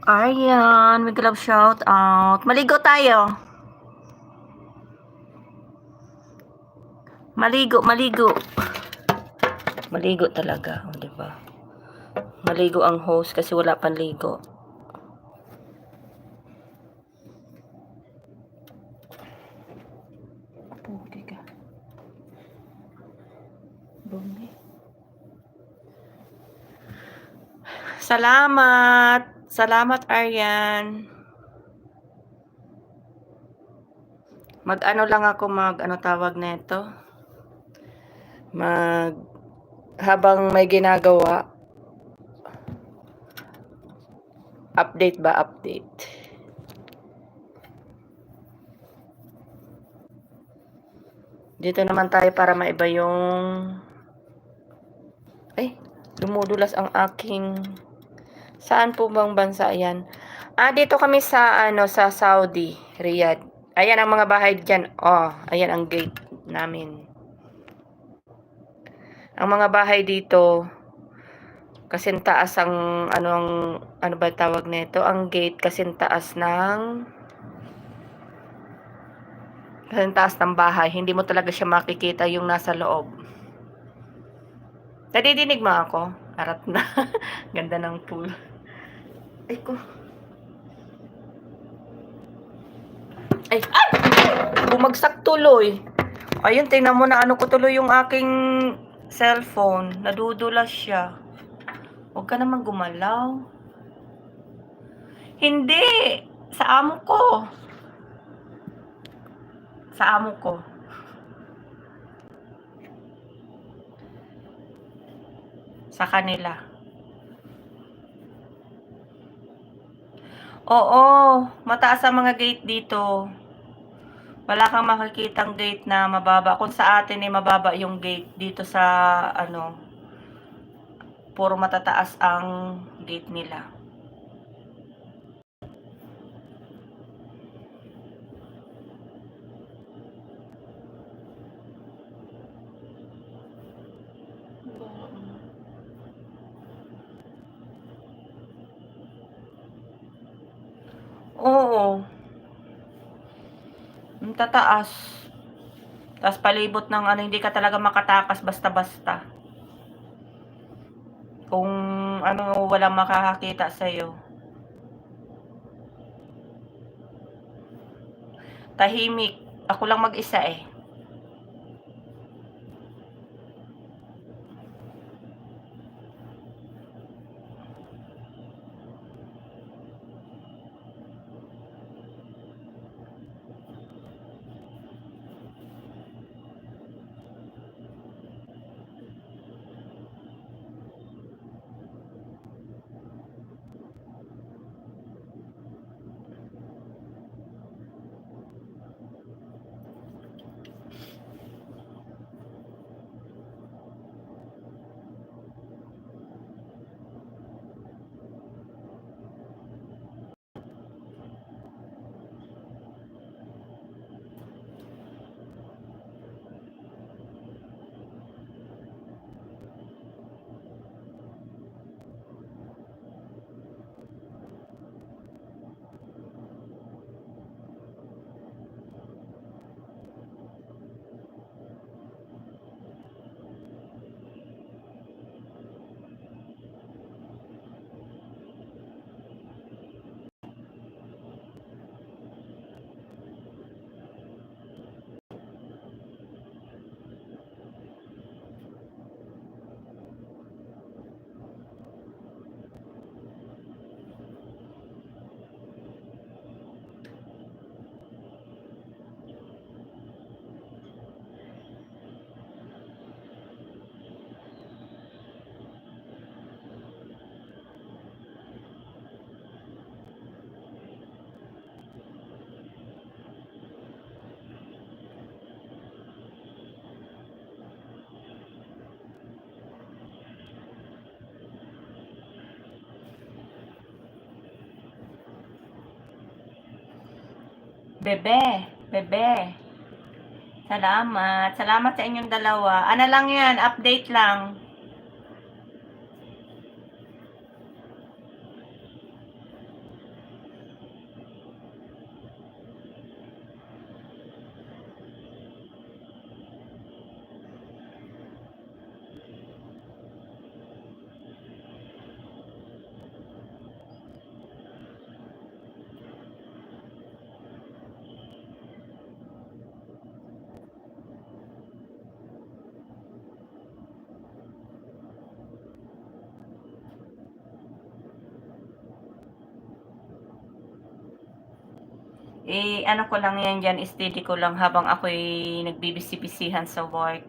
Aryan, big love shout out. Maligo tayo. Maligo, maligo. Maligo talaga, o, diba? Maligo ang host kasi wala pang ligo. Pugi ka. Bumi. Salamat. Salamat, Aryan. Mag-ano lang ako, ano tawag nito? Habang may ginagawa. Update ba? Update. Dito naman tayo para maiba yung... Ay, dumudulas ang aking... Saan po bang bansa yan? Dito kami sa, sa Saudi, Riyadh. Ayan ang mga bahay dyan. Oh, ayan ang gate namin. Ang mga bahay dito, kasing taas ang, ano ba tawag nito? Ang gate kasing taas ng bahay. Hindi mo talaga siya makikita yung nasa loob. Nadidinig mo ako? Arat na. Ganda ng pool. Ay ko. Ay! Bumagsak tuloy. Ayun, tingnan mo na ano ko tuloy yung aking cellphone. Nadudulas siya. Huwag ka naman gumalaw. Hindi! Sa amo ko. Sa amo ko. Sa kanila. Oo, mataas ang mga gate dito. Wala kang makikitang gate na mababa. Kung sa atin ay mababa yung gate dito sa puro matataas ang gate nila. Oo. Ang tataas. Tapos palibot ng hindi ka talaga makatakas basta-basta. Kung walang makakakita sa'yo. Tahimik. Ako lang mag-isa eh. Bebe. Salamat. Salamat sa inyong dalawa. Ano lang yan, update lang. Ano ko lang yan diyan, steady ko lang habang ako'y nagbibisi-bisihan sa work.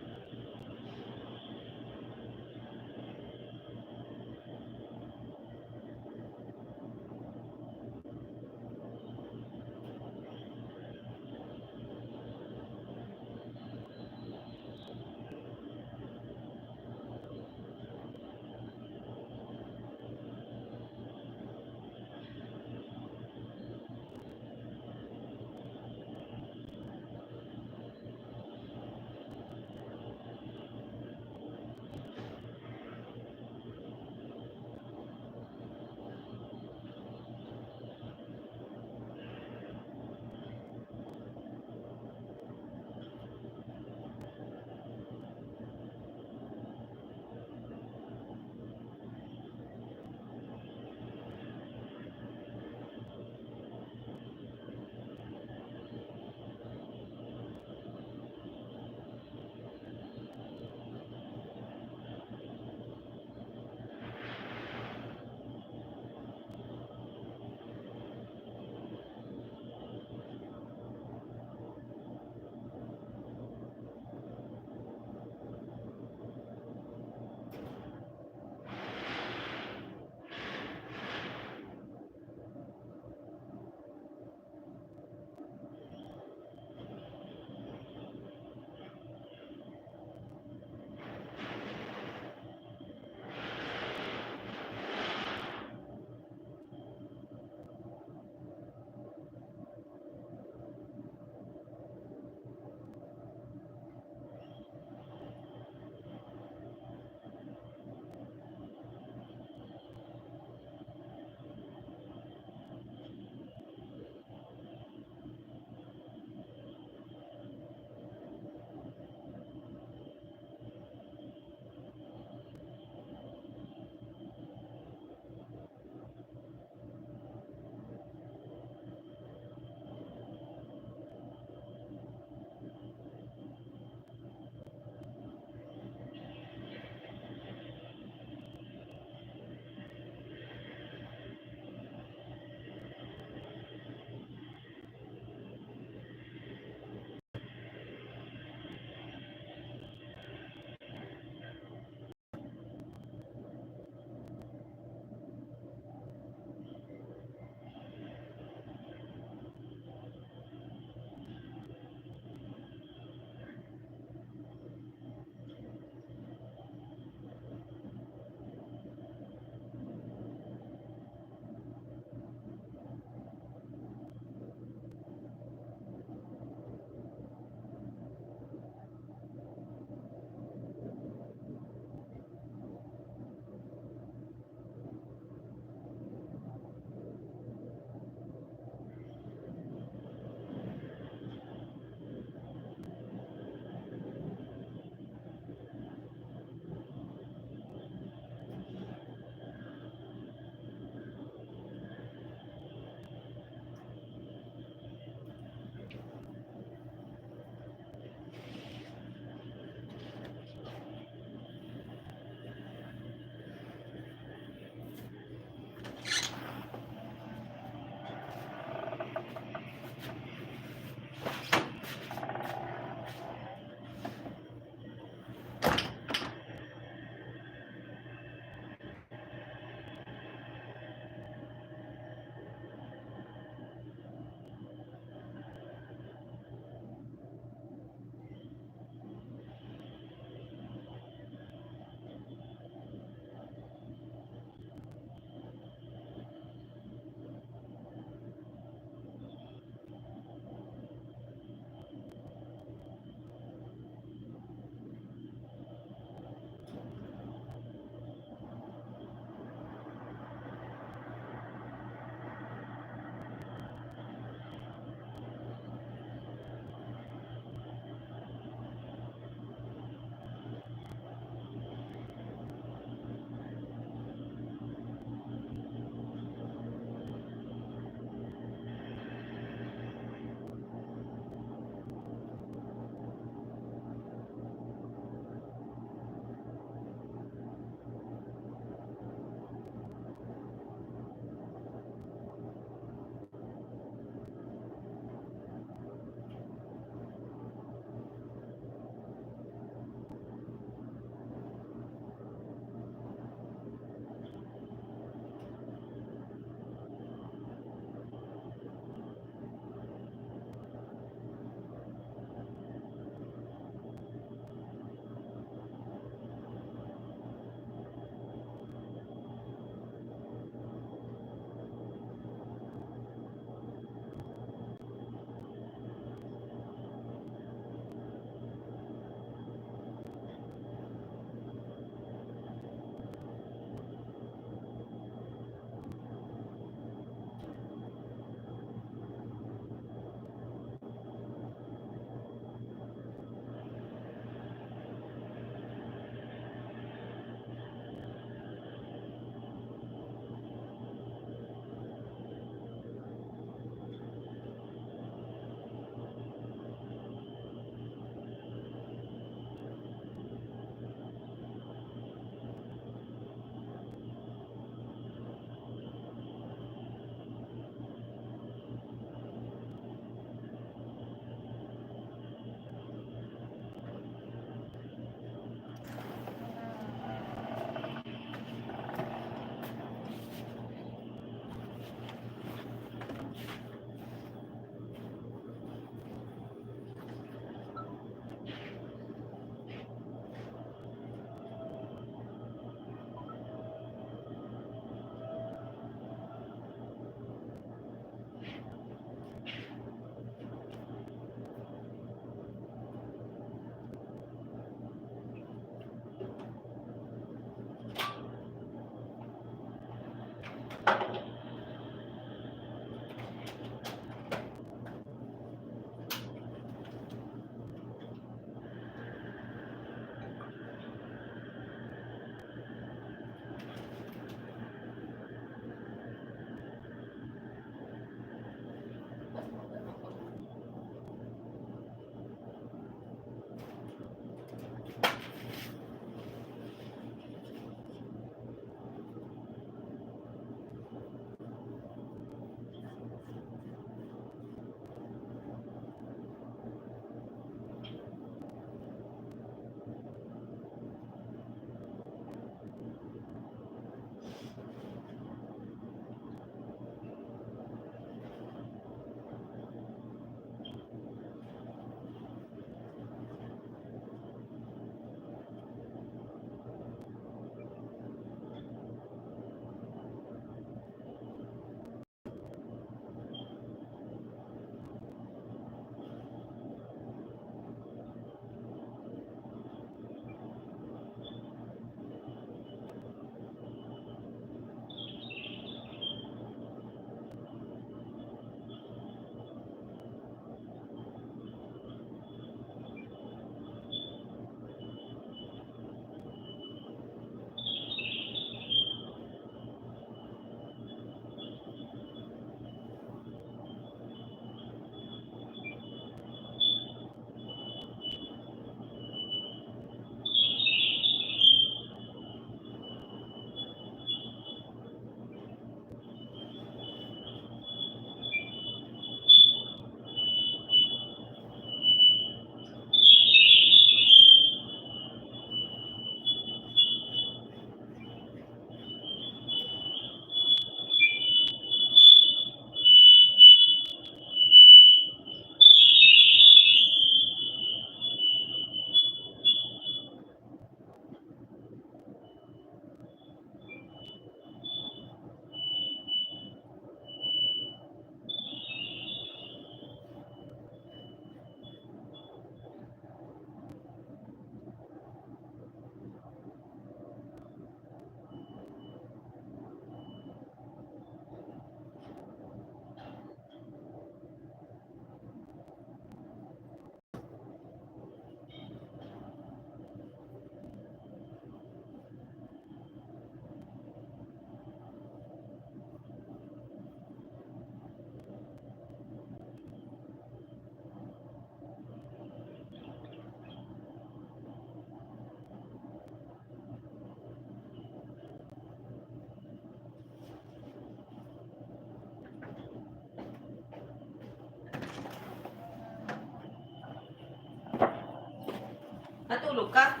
Natulog ka?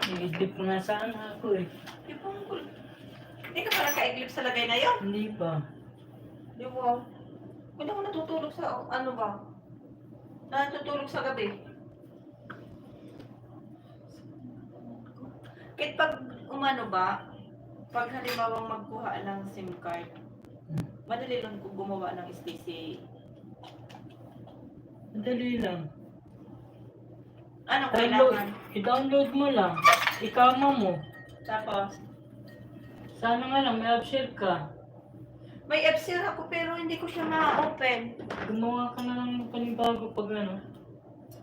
Iidlip ko na sana ako eh. Yung pungkol. Hindi ka pa naka-iglip sa lagay na yun? Hindi pa. Di ba? Kung ako natutulog sa, ano ba? Natutulog sa gabi. Kahit pag umano ba, pag halimbawa magkuha ng SIM card, madali lang kung gumawa ng STC. Madali lang. Ano Download, kailangan? i-download mo lang. Ikama mo. Tapos, Sana nga lang, may upshare ka. may F-Sear ako pero hindi ko siya ma-open. Gumawa ka na lang ng panibago pag ano.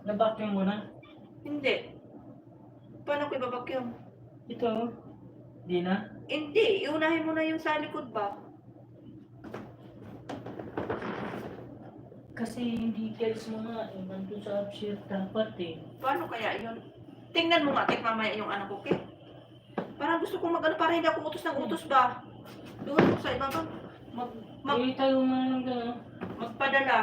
Nabakyang mo na. Hindi. Paano ko ibabakyong? Ito, oh. Di na. Hindi, iunahin mo na yung sa likod ba? Kasi yung details mo nga, eh, nandun sa upshare dapat eh. Paano kaya yun? Tingnan mo nga, Kit, mamaya yung anak ko, Kit. Parang gusto kong mag-ano, para hindi ako utos ng utos ba? Doon ako sa ibaba. Eh, tayo nga lang gano'n. Magpadala.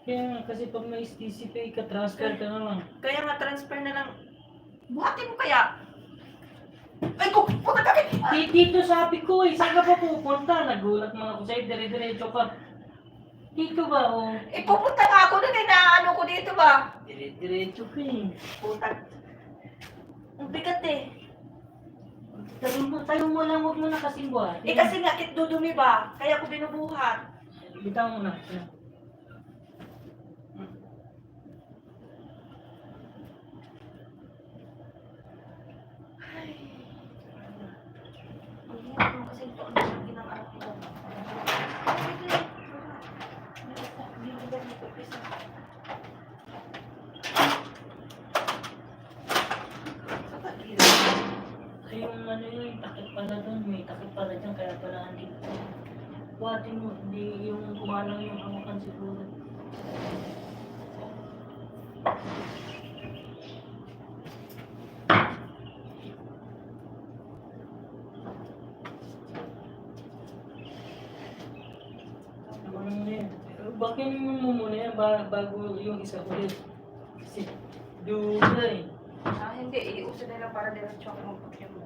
Kaya nga, kasi pag may STC pay ka, transfer ka na lang. Kaya nga, transfer na lang. Buhatin mo kaya? Ay, puta ka, Kit! Dito sabi ko eh, saan ka pa pupunta? Nagulat mga ako sa'yo, dire-diretso ka. Dito ba o? Eh, pupunta nga ako doon eh, naano ko dito ba? Dire-diretso ka eh. Puta. Ang bigat eh. Tayo mo lang, huwag mo na kasing buhat. Eh, kasi nga, Kit, dudumi ba? Kaya ako binubuhat. Bitaw mo na. Ay. Ang hirap mo kasi ito. Ang lagi ng anak ko. Ay, yung ano yun, takip pala doon. May takip pala dyan, kaya pala hindi. Buhatin mo, hindi yung kumalang yung hawakan siguro. Ano na yan? Bakit mo muna yan bago yung isa ulit? Kasi dula eh. Ah, hindi. Iuso na lang para diretso ako magpapya mo.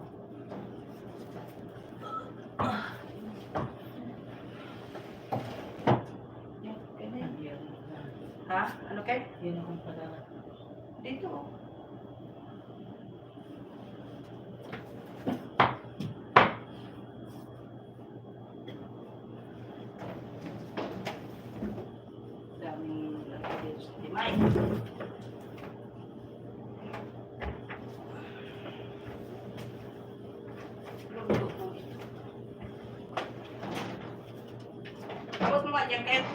Ha? Ano kay? Yan akong pala. Dito. Daming dito sa timay. Tapos mo nga dyan, Ket.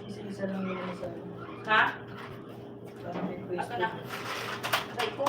Isa-isa lang yun sa Ha? parang may Ako pwesto. na. Aray ko.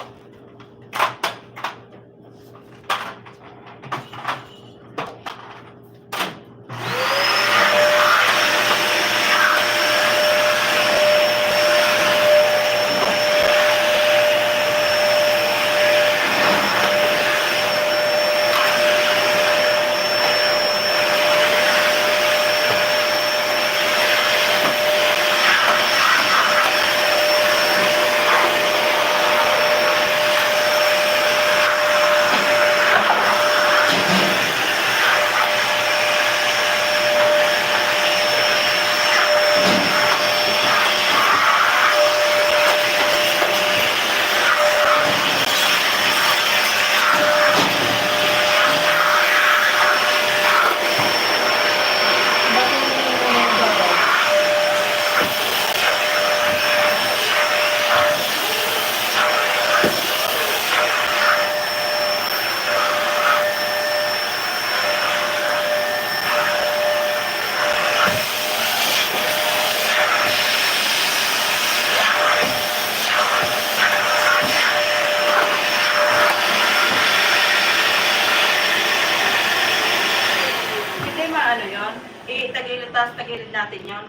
Hindi maano yun. Itagilid, tapos tagilid natin yun.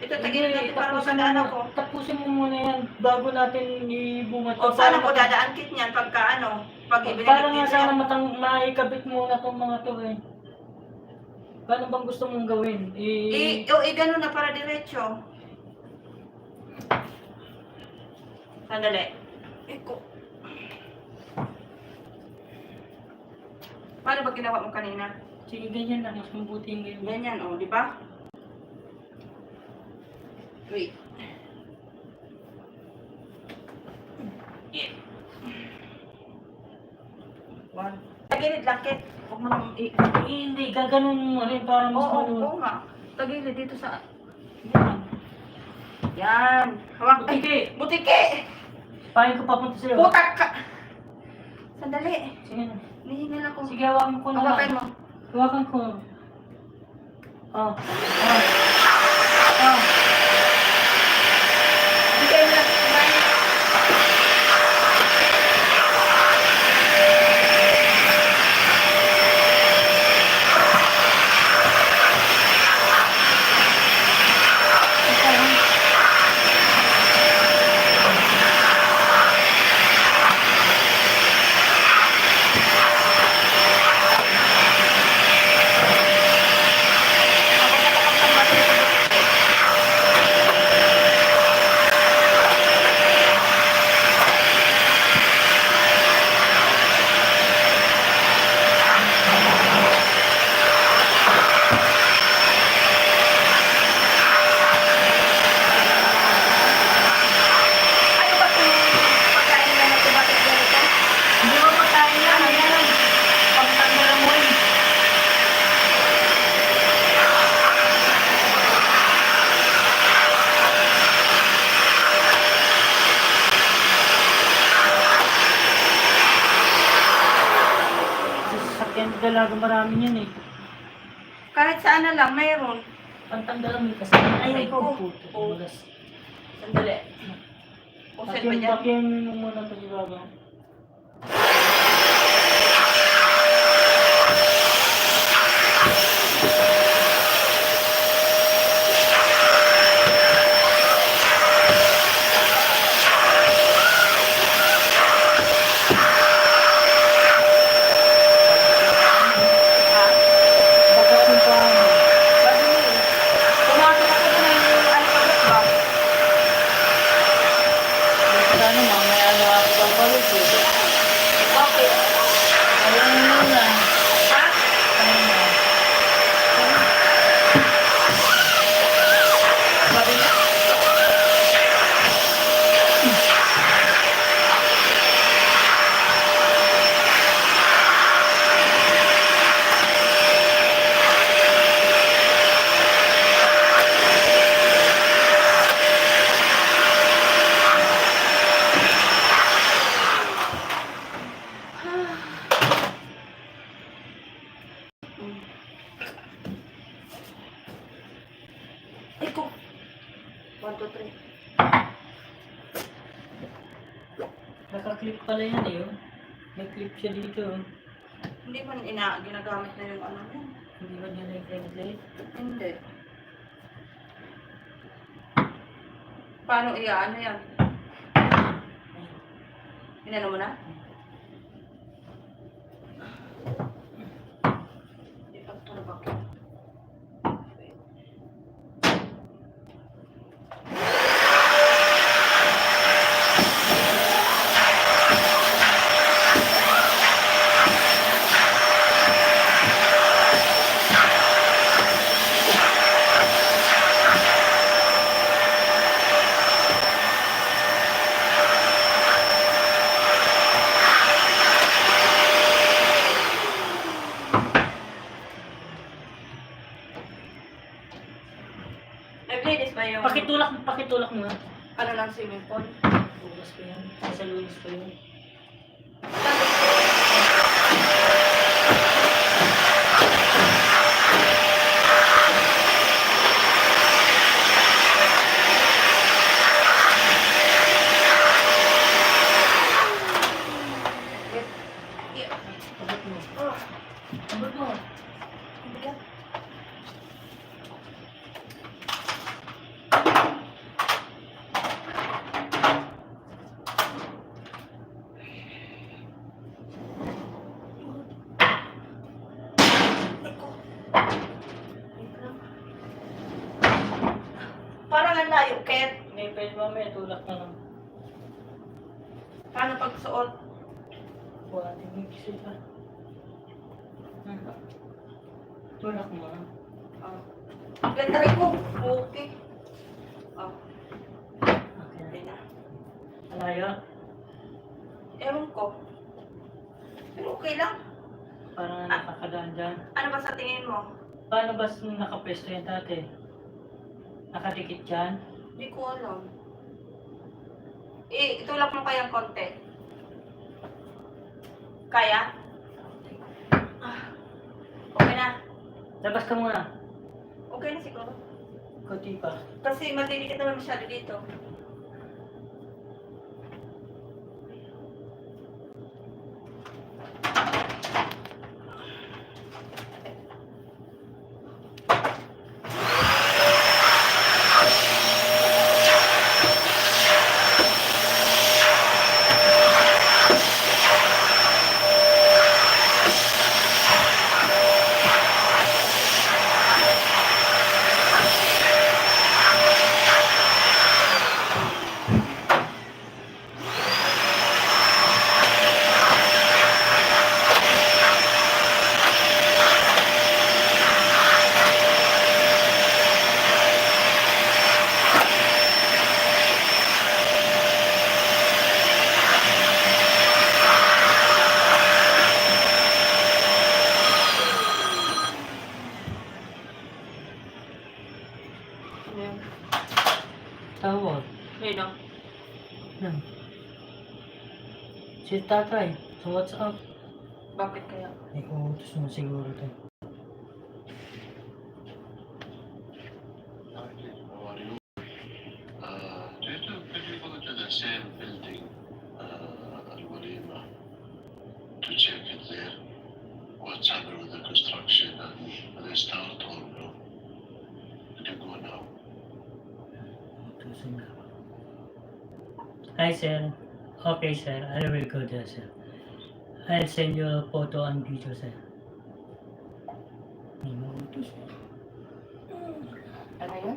Ito tagilid natin para masagana ko. Tapusin mo muna yan bago natin ibungat. O saan ako dadaan, Kit, niyan pagka ano? Pag ibinigay Para nga din sana siya. maikabit muna tong mga to eh. Paano bang gusto mong gawin? Gano'n na para diretso. Sandali. Iko. Paano ba ginawa mo kanina? Sige, ganyan lang. Mas mabuti yung ganyan. Ganyan, oh, di ba? Wait. Yeah. One. Tagilid lang, Kit. Huwag mo nang Hindi, gaganon mo rin para mas Oo, maluwag. oo nga. Tagilid dito sa... Yan. Yan. Hawak. Butiki! Butiki! Pahin ko papunta sa'yo. Putak ka! Sandali. Sige na. Nihingil ako. Sige, hawakan ko na. Hawakan mo. Hawakan ko. Oh. Oh. Bigay mo lang. Kumain. Ano ba itong pagkain na automatic ganito? Hindi mo pagkain yan. Ayan. Pagtanggalan mo rin. Sa sasakyan dalaga marami yan eh. Kahit saan na lang, mayroon. Pantanggalan mo kasi. Ay, ko. ko. Oh. Sandali. Puset ba dyan? Takyan mo muna ito dalaga. Ha? Baka kung paano. Badumi. Pumasok ako doon ng alphabet ba? Ano, mamaya ano ako babalik eh. Bakit? Ayun muna. Ha? Ayun na. Sabi niya? Iko. 1, 2, 3. Naka-clip pala yan eh. Oh. May clip siya dito. Oh. Hindi mo ginagamit na yung ano yan. Hindi ba niya na-translate? Hindi. Paano ano yan? Inano mo na? Hindi pa ito na bakit? Nag-ladies ba yung... Pakitulak mo nga. Ano lang swimming pool? Bukas pa yan. Sa lunes pa yun. Abot mo. Oh, Abot mo. ang bigat. malayo, Ket. May pwede mamaya, tulak na lang. Paano pagsuot? Buhatin mo yung pa. Tulak mo lang. Oh. Ganda rin mo. Okay. Oh, Okay okay na. na. Malayo. Ewan ko. Pero okay lang. Parang nakakadaan dyan. Ano ba sa tingin mo? Paano ba nakapesto yan dati? Nakadikit dyan? Hindi ko alam. Itulak mo kayang konti. Kaya? Ah, okay na. Labas ka muna. Okay na siguro. Kunti pa. Kasi madilikit naman masyado dito. Ano yun? Tawag. Sino? Yan. Si tatay. Sa WhatsApp. Bakit kaya? May kuutos mo siguro to. How are you? Could you go to the same building, Al-Walima, to check it there? What's happened with the construction and the start or no? Could you go now? Utusin ka. Hi sir. Okay sir, I will go there sir. I'll send you a photo and video sir. May mautos eh. Ano yun?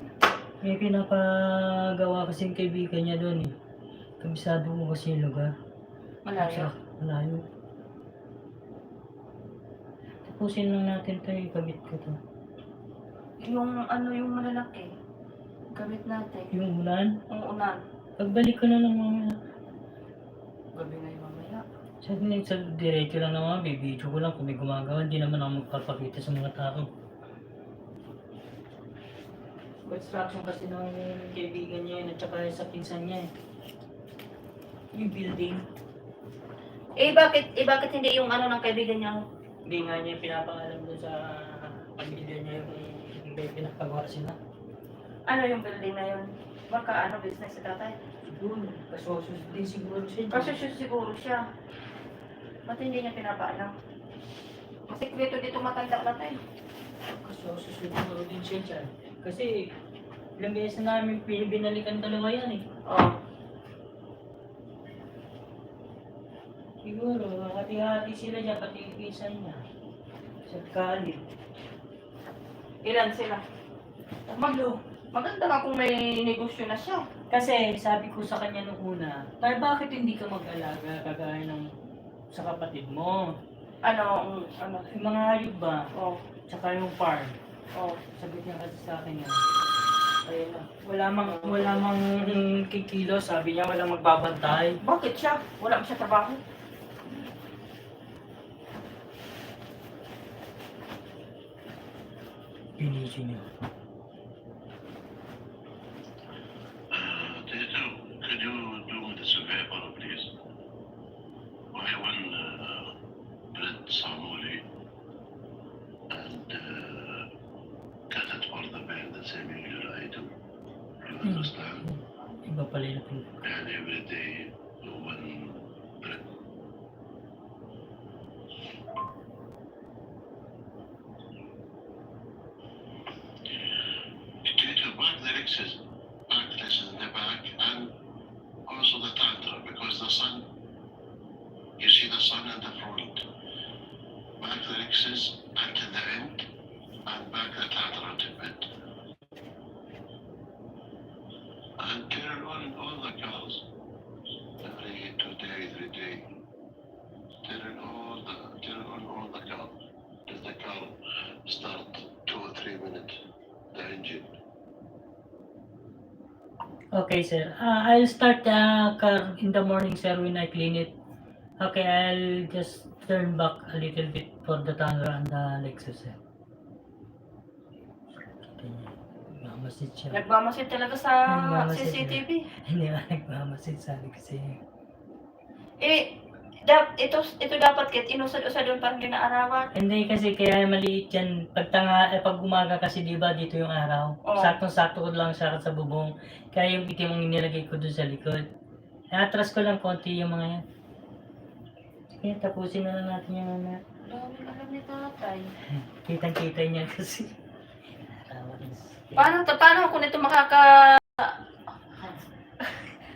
May pinapagawa kasing kaibigan niya doon eh. Kabisado mo kasi yung lugar. Malayo. Malayo. Tapusin lang natin to eh, kabit ko to. Yung ano yung malalaki. Gamit natin. Yung ulan, Yung unan. pagbalik ko na lang mamaya. Gabi na yung mamaya. Sa diretso lang naman, bibidyo ko lang kung may gumagawa. Hindi naman ako magpapakita sa mga tao. Construction kasi ng kaibigan niya yun at saka sa pinsan niya eh. Yung building. Bakit hindi yung ano ng kaibigan niya? Hindi nga niya pinapangalam doon sa pamilya niya yung pinapagawa sila. Ano yung building na yun? Baka ano business sa tatay? Siguro, kasosos din siguro siya. Kasi siguro siya. Ba't hindi niya pinapaalam? Kasi dito matanda na tayo. Kasosos siguro din siya dyan. Kasi ilang beses na namin binalikan dalawa yan eh. Oo. Siguro, hati-hati sila dyan, pati yung pinsan niya. Sa Khalid. Ilan sila? Maganda nga kung may negosyo na siya. Kasi sabi ko sa kanya nung una, tayo bakit hindi ka mag-alaga kagaya ng sa kapatid mo? Ano? Yung mga hayop ba? Oh. Tsaka yung farm. Oh. Sabi niya kasi sa akin yan. Ayun na. Wala mang kikilo, sabi niya walang magbabantay. Bakit siya? Wala ba siya trabaho? Pinisyo niya. Tito, could you do me this favor, please? Buy one bread samuli and cut it for the bed, the same usual item. You understand? Iba pala yung napin. And every day, one bread. Tito, back the Rexes. Back this in the back and also the tantra because the sun, you see the sun in the front. Back the Rexes until the end and back the tantra to bit. and turn on all the cars every 2 days, 3 days. Turn on all the cars. Let the car start 2 or 3 minutes. The engine. Okay, sir. I'll start the car in the morning, sir, when I clean it. Okay, I'll just turn back a little bit for the Tangra and the Lexus, sir. Nagmamasid siya. Nagmamasid talaga sa Nagmamasid CCTV. Hindi ba nagmamasid, sabi kasi. Ito dapat kit inusad-usad doon parang dinaarawan. Hindi kasi kaya maliit yan. Pag umaga kasi diba dito yung araw. Oo. Saktong-sakto ko lang siya sa bubong. Kaya yung itim ang inilagay ko doon sa likod. Atras ko lang konti yung mga yan. Sige, tapusin na lang natin yung mga. Dami alam ni tatay. Kitang-kita niya kasi. Paano kung ito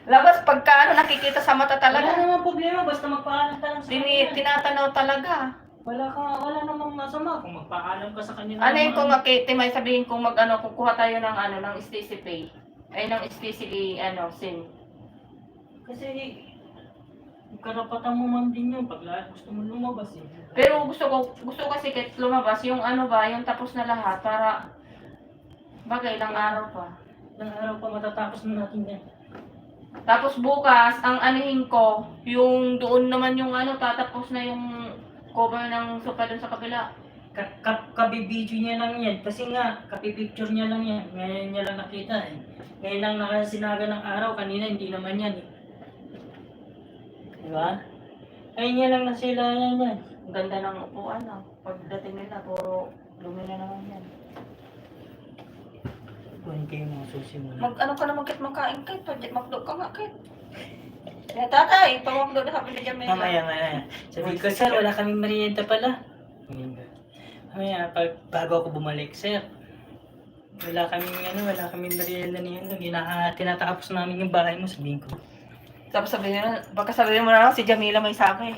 labas pagka nakikita sa mata Wala talaga. namang problema, basta magpaalam ka lang sa kanya. Tinatanaw talaga. Wala namang masama kung magpaalam ka sa kanya. Ano yung kung may sabihin kung kukuha tayo ng STC pay. Ay ng STC SIM. Kasi karapatan mo man din yun pag gusto mo lumabas eh. Pero gusto kasi kahit lumabas yung yung tapos na lahat para bagay ilang araw pa. Ilang araw pa matatapos na natin yan. Tapos bukas, ang anihin ko, yung doon naman yung tatapos na yung cover ng sofa doon sa kabila. Kabibidyo niya lang yan. Kasi nga, kapipicture niya lang yan. Ngayon niya lang nakita eh. Ngayon lang nakasinaga ng araw. Kanina hindi naman yan eh. Diba? Ngayon niya lang nasila yan. Ang ganda ng upuan pagdating nila, puro lumi na naman yan. Kuhin kayo mga susi mo na. Mag-ano ka naman kahit makain kahit, magdo ka nga kahit. Kaya tatay, pag-magdo na sabi ni Jamaica. Mamaya. Sabi ko, sir, wala kaming merienda pala. Mamaya, bago ako bumalik, sir. Wala kaming merienda niyan. Tinatapos namin yung bahay mo, sabihin ko. Tapos baka sabihin mo na lang si Jamila may sabi.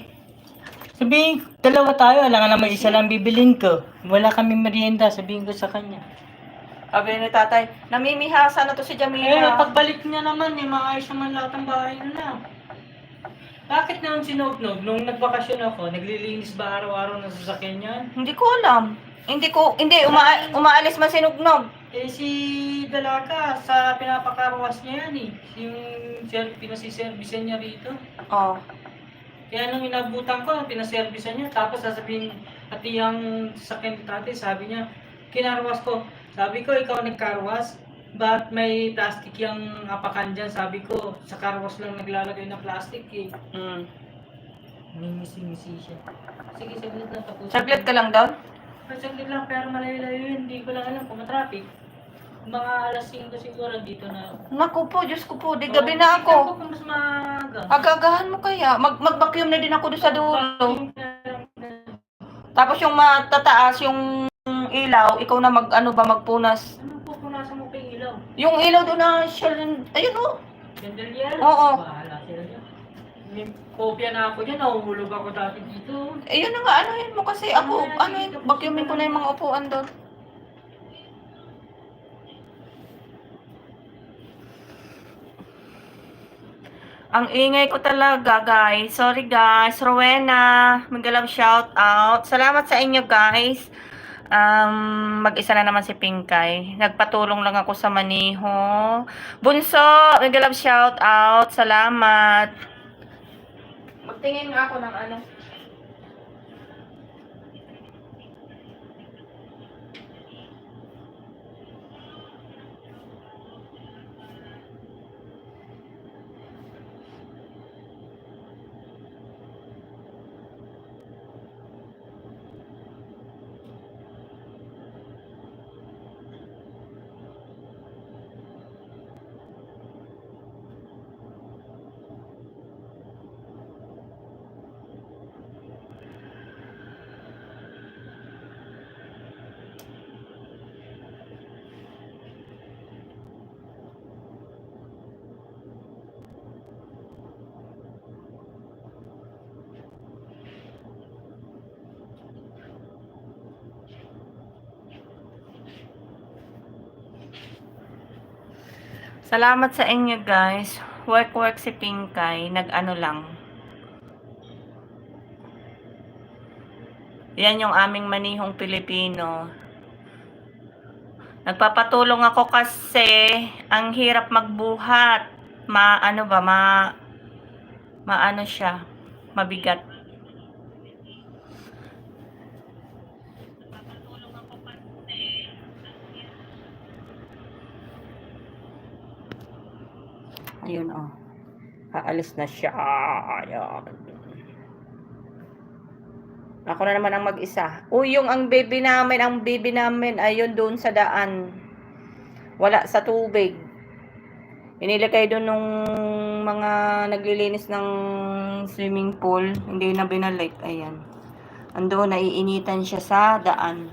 Sabihin, dalawa tayo, wala nga naman isa lang bibilin ko. Wala kaming merienda, sabihin ko sa kanya. Sabi ni tatay, namimihasa na to si Jamila. Pagbalik niya naman, maayos naman lahat ng bahay na. Bakit naman sinugnog? Nung nagbakasyon ako, naglilinis ba araw-araw ng sasakyan niya? Hindi ko alam. Umaalis man sinugnog. Si Dalaga, sa pinapakaruwas niya yan eh. Yung pinasiservisan niya rito. Oh. Kaya nung inabutan ko, pinaservisan niya. Tapos sasabihin, pati yung sasakyan ni tatay, sabi niya, kinarwas ko. Sabi ko, ikaw nagkarwas? Ba't may plastic yung apakan dyan? Sabi ko, sa karwas lang naglalagay ng plastic eh. Mimisi-misi siya. Sige, saglit lang tapos. Saglit ka lang daw? Saglit lang, pero malayo-layo yun. Hindi ko lang alam kung traffic. Mga alas 5 siguro dito na. Naku po, Diyos ko po, di gabi na ako. Ako kung mas maaga. Agagahan mo kaya. Mag-vacuum na din ako doon sa dulo. Tapos yung matataas, yung ilaw, ikaw na magpunas. Ano po punasan mo pa yung ilaw? Yung ilaw doon na ayun o. Chandelier? Oo. Bahala sila dyan. May kopya na ako dyan, nahuhulog ako dati dito. Ayun na nga, anuhin mo kasi ako, vacuumin ko na yung mga upuan doon. Ang ingay ko talaga, guys. Sorry, guys. Rowena, mag-love shout out. Salamat sa inyo, guys. Mag-isa na naman si Pinkay. Nagpatulong lang ako sa maniho. Bunso, mag-love shout out. Salamat. Magtingin nga ako ng ano. Salamat sa inyo guys. Work si Pinkay. Nag-ano lang. Yan yung aming manihong Pilipino. Nagpapatulong ako kasi ang hirap magbuhat. Maano siya. Mabigat. Ayun oh. Aalis na siya. Ayan. Ako na naman ang mag-isa. Uy, ang baby namin, ayun doon sa daan. Wala sa tubig. Inilagay doon nung mga naglilinis ng swimming pool. Hindi na binalik. Ayan. Andoon, naiinitan siya sa daan.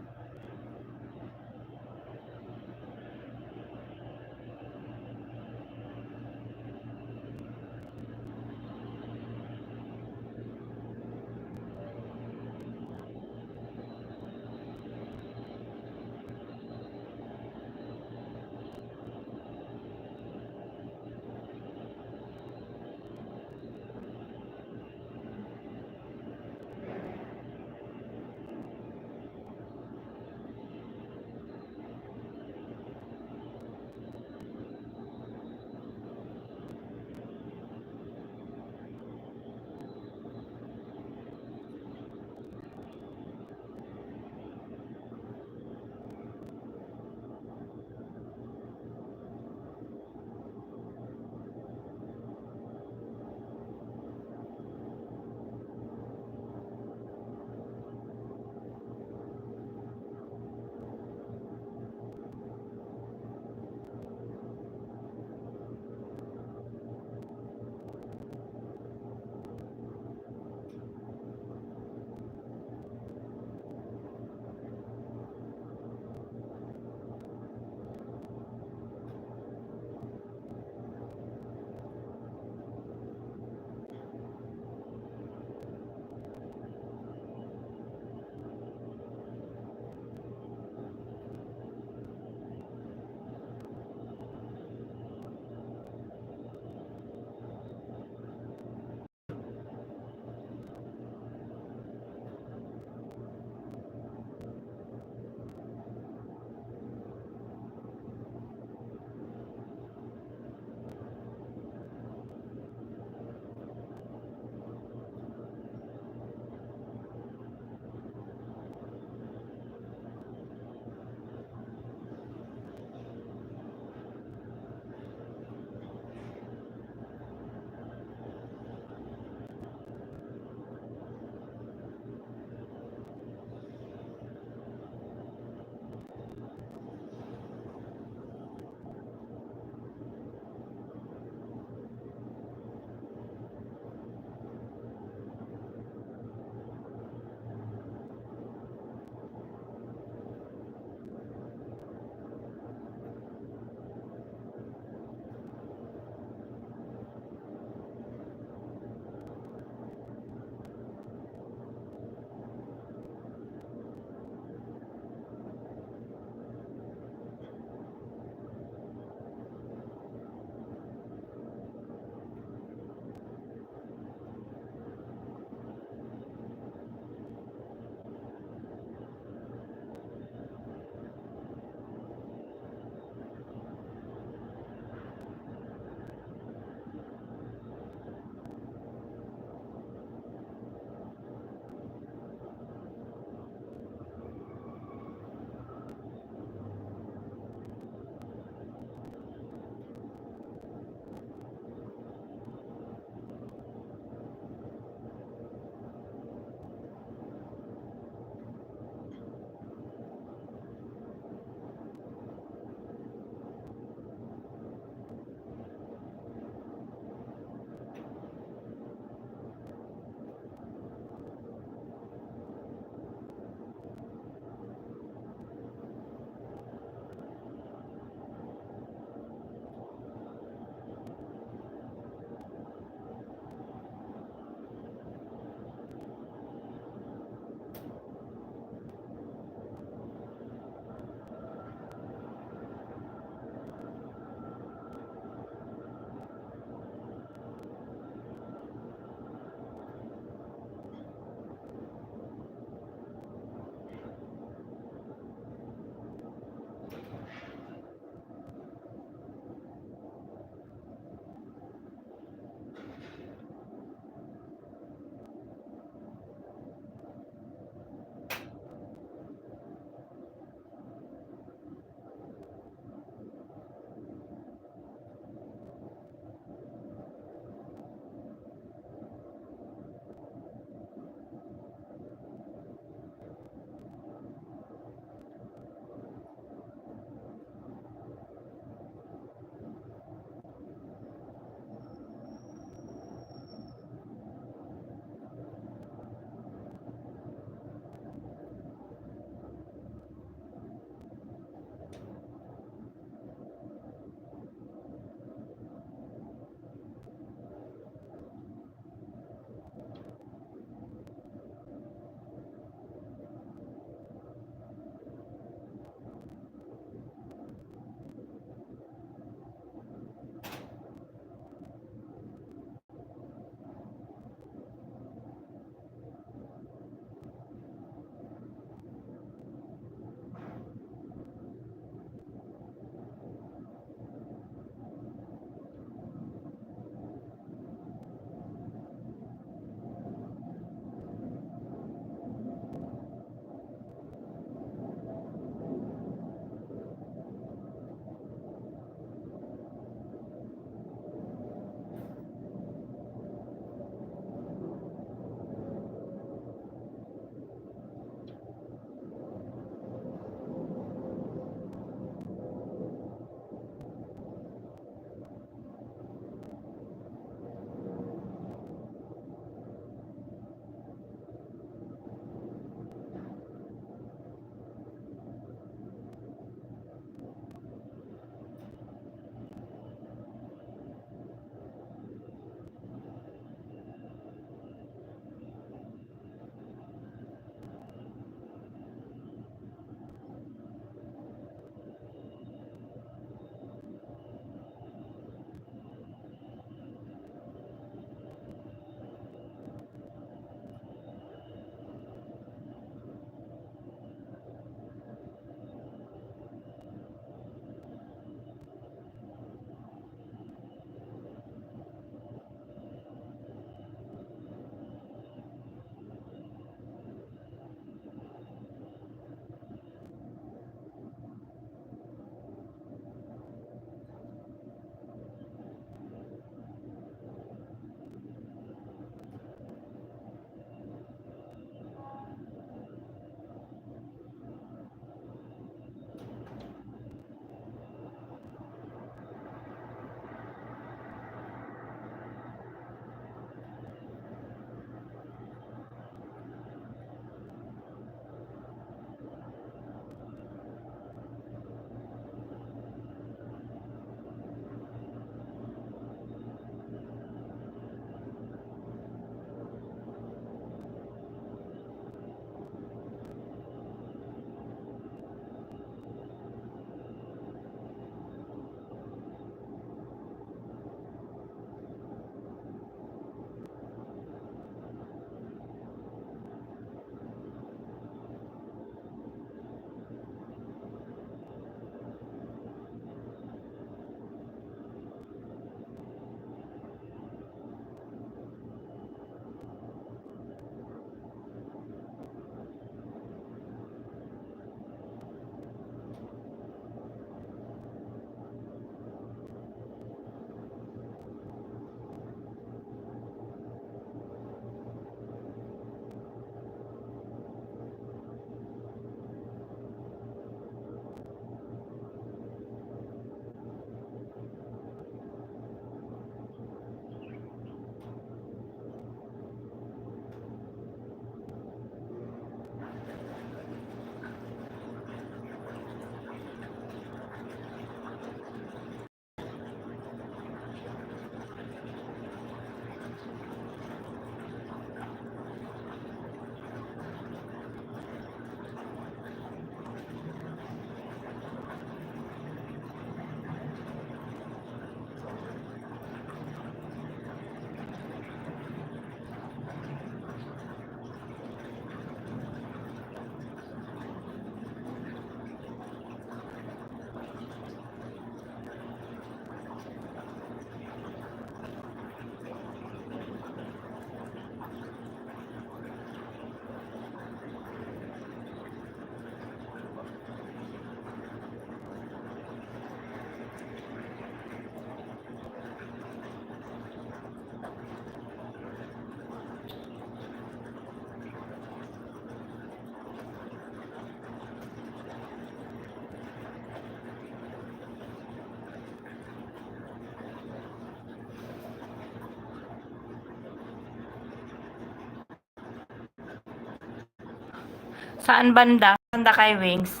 Saan banda? Banda kay Wings.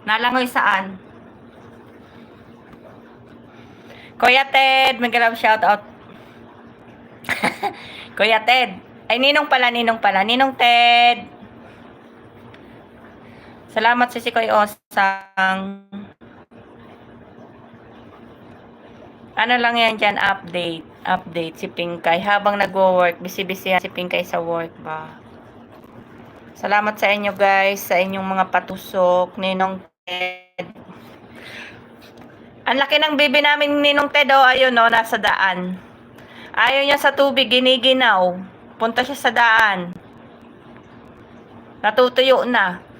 Nalangoy saan? Kuya Ted, mag-love shoutout. Kuya Ted. Ay, Ninong pala. Ninong Ted. Salamat si Kuya Osang. Ano lang yan dyan, update si Pinkay. Habang nagwo-work, busy-busy yan si Pinkay sa work ba. Salamat sa inyo guys, sa inyong mga patusok, Ninong Ted. Ang laki ng bibi namin Ninong Ted, oh, ayun, oh, nasa daan. Ayaw niya sa tubig, giniginaw. Punta siya sa daan. Natutuyo na.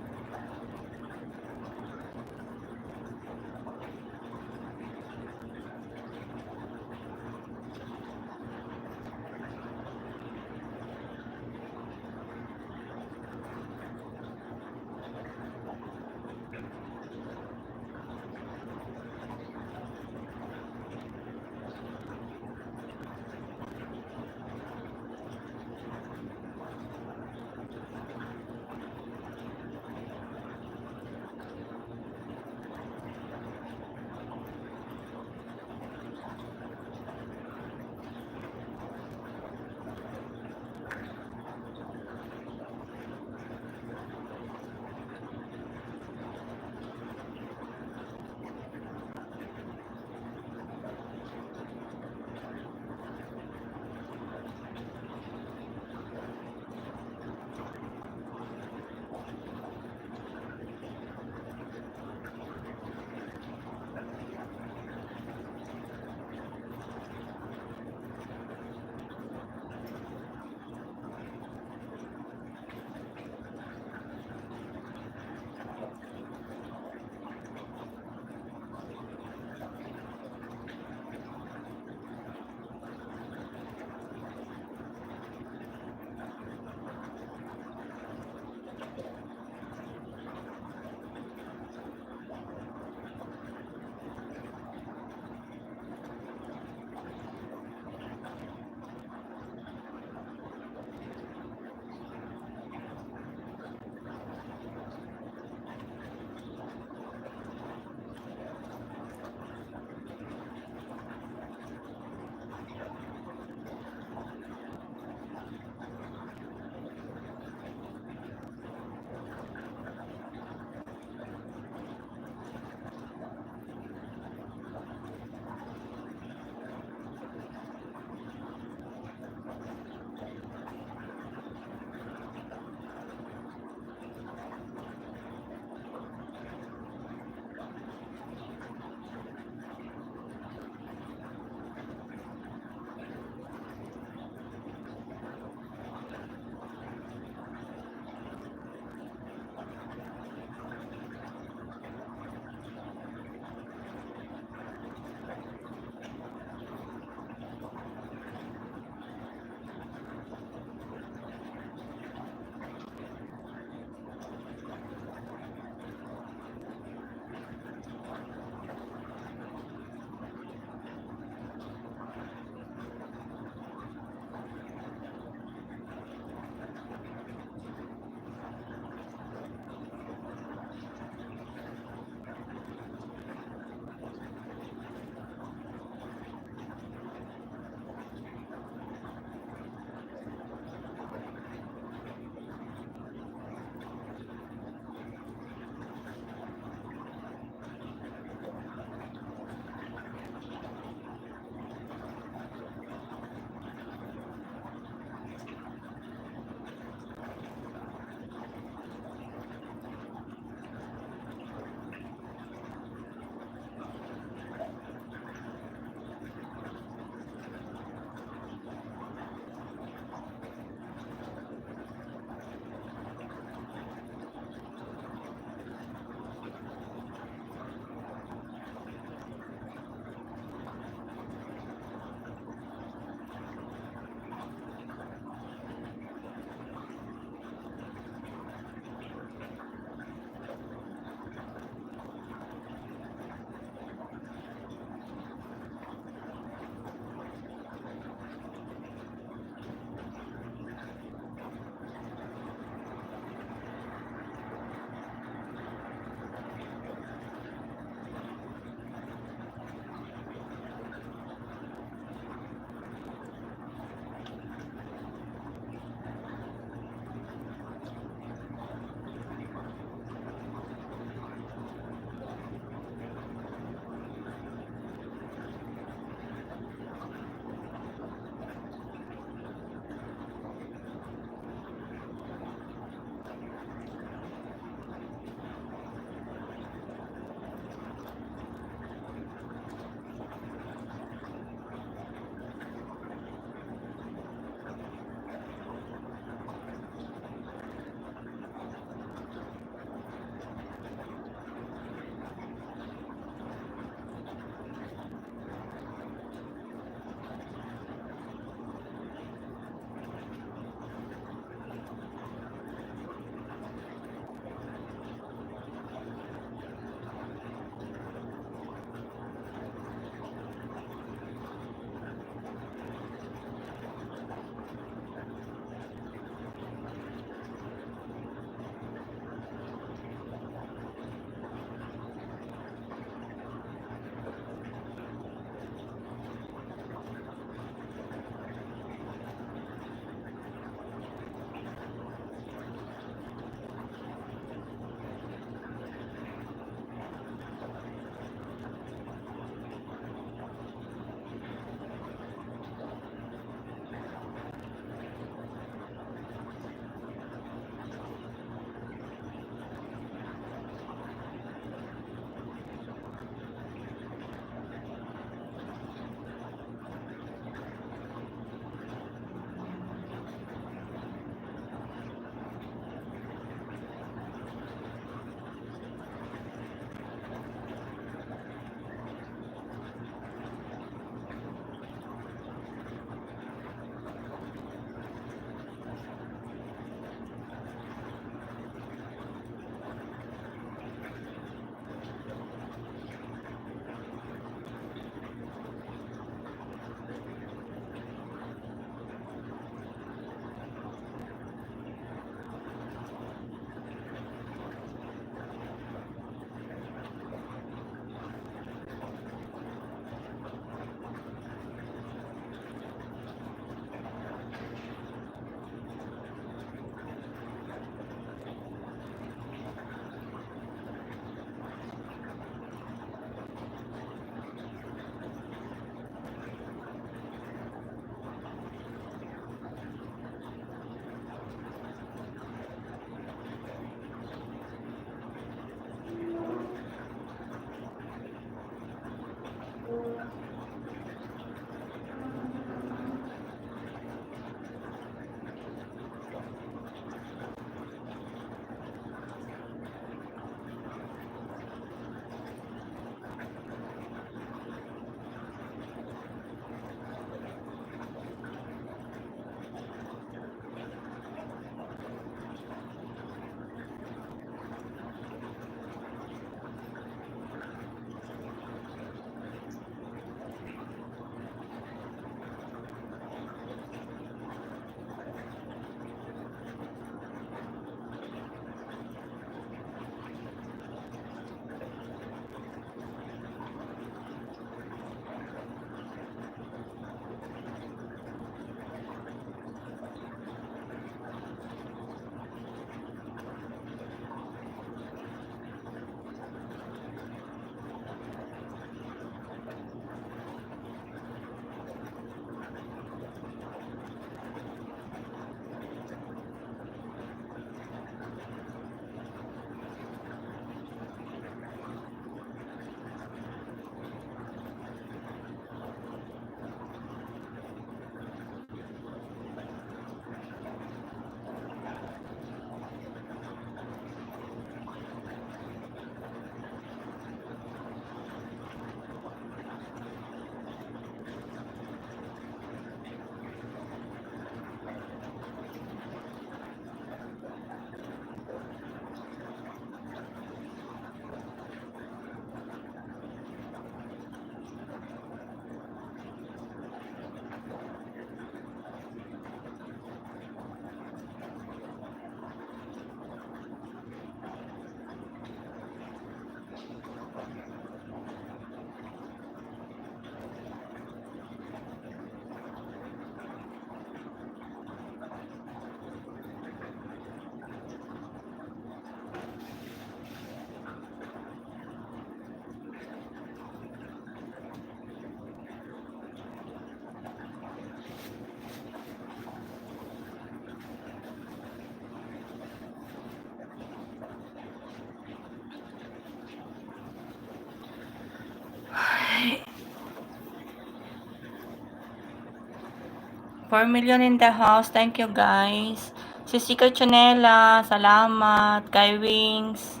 4 million in the house. Thank you, guys. Si Sika Chunela, salamat. Kay Wings,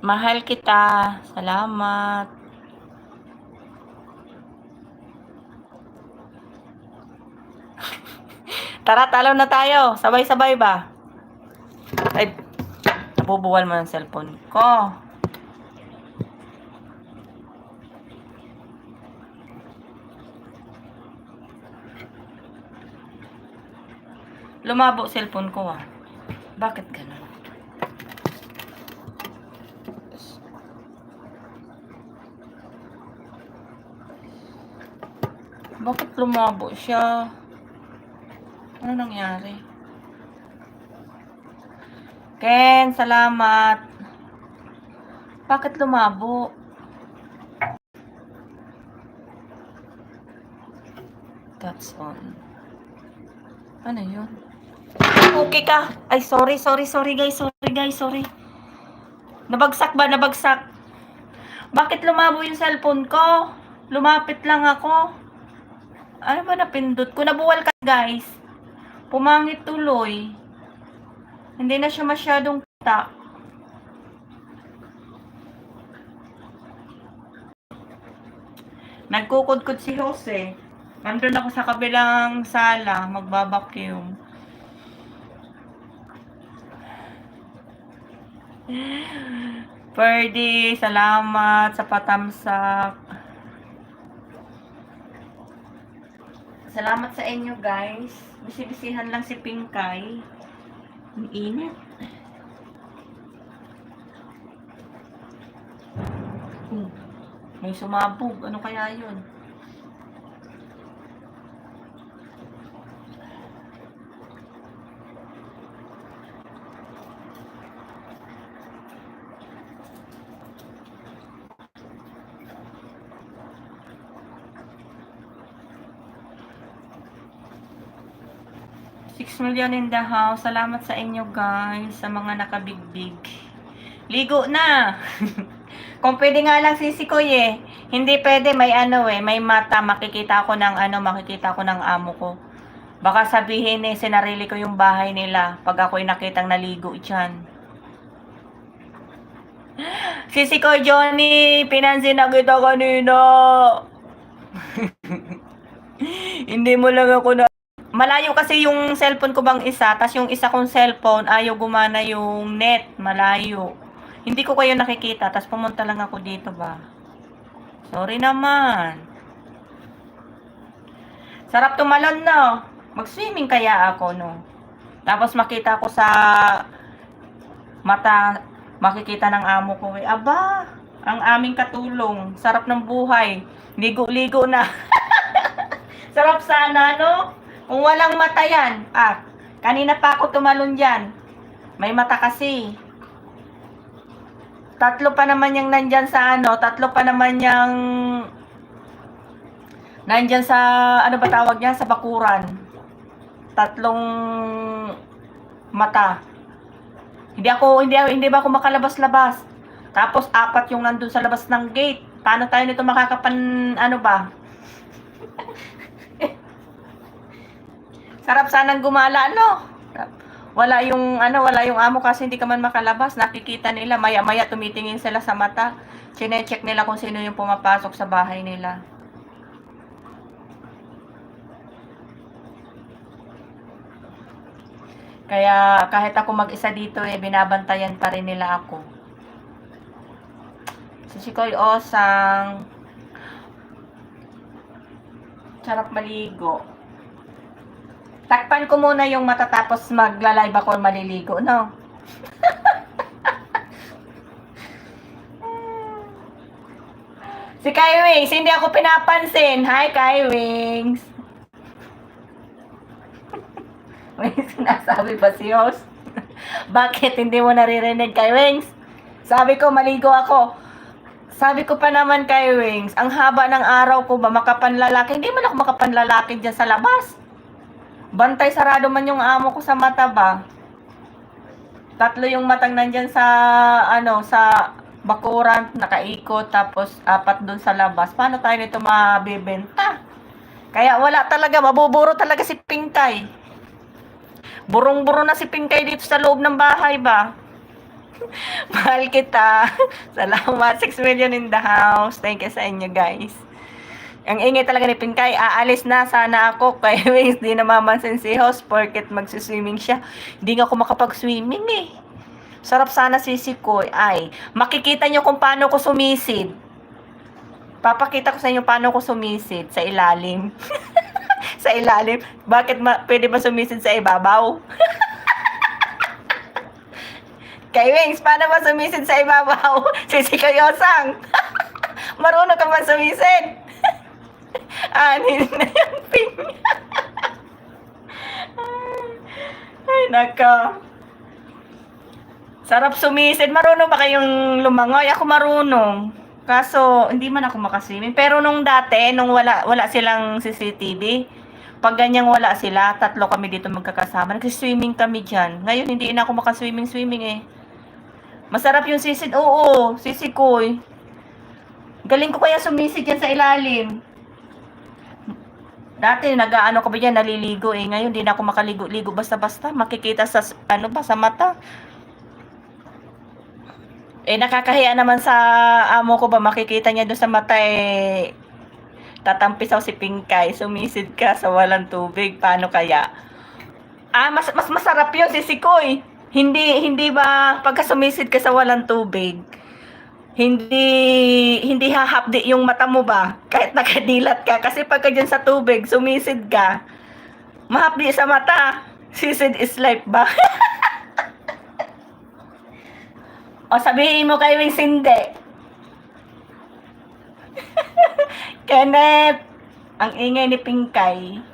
mahal kita. Salamat. Tara, talo na tayo. Sabay-sabay ba? Ay, nabubuwal mo ng cellphone ko. Lumabo cellphone ko ah. Bakit ganun? Bakit lumabo siya? Ano nangyari? Ken, salamat. Bakit lumabo? That's on. Ano yun? Okay ka. Ay, sorry guys. Nabagsak ba? Nabagsak. Bakit lumabo yung cellphone ko? Lumapit lang ako. Ano ba napindot ko? Nabuwal ka, guys. Pumangit tuloy. Hindi na siya masyadong kita. Nagkukudkod si Jose. Nandun ako sa kabilang sala. Magbabacuum. Ferdy, salamat sa patamsak. Salamat sa inyo, guys. Bisibisihan lang si Pinkay. Ang init. May sumabog. Ano kaya yun? $6 million in the house. Salamat sa inyo, guys. Sa mga nakabigbig. Ligo na! Kung pwede nga lang sisikoy eh. Hindi pwede. May ano eh. May mata. Makikita ko ng amo ko. Baka sabihin eh, sinarili ko yung bahay nila. Pag ako'y nakitang naligo dyan. Sisikoy, Johnny! Pinansin na kita kanina! Hindi mo lang ako na... Malayo kasi yung cellphone ko bang isa, tas yung isa kong cellphone, ayaw gumana yung net, malayo. Hindi ko kayo nakikita, tas pumunta lang ako dito ba. Sorry naman. Sarap tumalon, no? Mag-swimming kaya ako, no? Tapos makita ko sa mata, makikita ng amo ko, aba, ang aming katulong, sarap ng buhay, ligo-ligo na. Sarap sana, no? Kung walang mata yan, kanina pa ako tumalon dyan. May mata kasi. Tatlo pa naman yung nandyan sa tatlo pa naman yung nandyan sa, ano ba tawag niya, sa bakuran. Tatlong mata. Hindi ba ako makalabas-labas? Tapos 4 yung nandun sa labas ng gate. Paano tayo nito ba? Sarap sanang gumala, no? Wala yung amo kasi hindi ka man makalabas. Nakikita nila, maya-maya tumitingin sila sa mata. Chine-check nila kung sino yung pumapasok sa bahay nila. Kaya kahit ako mag-isa dito binabantayan pa rin nila ako. Si Sikoy Osang. Sarap maligo. Takpan ko muna yung mata tapos magla-live ako maliligo, no? Si Kai Wings, hindi ako pinapansin. Hi, Kai Wings. May sinasabi ba si host? Bakit hindi mo naririnig, Kai Wings? Sabi ko, maligo ako. Sabi ko pa naman, Kai Wings, ang haba ng araw ko ba, makapanlalaki? Hindi man ako makapanlalaki dyan sa labas. Bantay sarado man yung amo ko sa mata ba? 3 yung matang nandyan sa, sa bakuran, nakaikot, tapos 4 dun sa labas. Paano tayo nito mabibenta? Kaya wala talaga, mabuburo talaga si Pinkay. Burong-buro na si Pinkay dito sa loob ng bahay ba? Mahal kita. Salamat. 6 million in the house. Thank you sa inyo, guys. Ang ingay talaga ni Pinkay. Aalis na sana ako. Kaya Wings, di na mamansin si host porket magsiswimming siya. Hindi nga ako makapag-swimming eh. Sarap sana sisi ko. Ay, makikita nyo kung paano ko sumisid. Papakita ko sa inyo paano ko sumisid sa ilalim. Sa ilalim. Bakit pwede ba sumisid sa ibabaw? Kay Wings, paano ba sumisid sa ibabaw? Sisikayosang. Marunong ka ba sumisid? Anin na yung ping. Ay, naka. Sarap sumisid. Marunong ba kayong lumangoy? Ako marunong. Kaso, hindi man ako makaswimming. Pero nung dati, nung wala silang CCTV, pag ganyang wala sila, 3 kami dito magkakasama. Nag-swimming kami dyan. Ngayon, hindi na ako makaswimming eh. Masarap yung sisid. Oo, sisikoy. Galing ko kaya sumisid yan sa ilalim. Dati, nag-aano ko ba dyan, naliligo eh. Ngayon, hindi na ako makaligo-ligo basta-basta. Makikita sa, sa mata. Eh, nakakahiya naman sa amo ko ba, makikita niya doon sa mata eh, tatampisaw si Pinkay, sumisid ka sa walang tubig, paano kaya? Mas masarap yun, sisikoy. Hindi ba, pagka sumisid ka sa walang tubig, hindi hahapdi yung mata mo ba, kahit nakadilat ka, kasi pagka dyan sa tubig, sumisid ka, mahapdi sa mata, sisid is life ba? O sabihin mo kay Wings hindi. Kenneth, ang ingay ni Pinkay.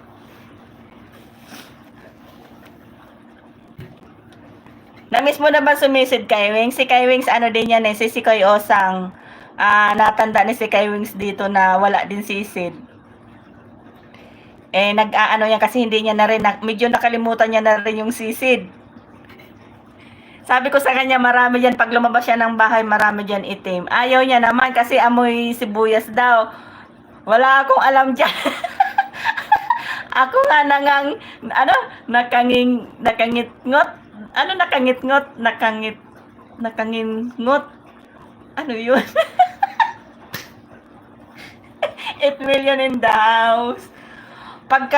Namiss mo na ba sumisid kay Wings? Si kay Wings ano din yan eh, si Koy Osang. Natanda ni si kay Wings dito na wala din sisid. Eh nag-aano yan kasi hindi niya na rin, medyo nakalimutan niya na rin yung sisid. Sabi ko sa kanya, marami dyan, pag lumabas siya ng bahay, marami dyan itim. Ayaw niya naman kasi amoy sibuyas daw. Wala akong alam dyan. Ako nga nakangit-ngot. Ano nakangit-ngot? Nakangingot. Ano yun? 8 million in the house. Pag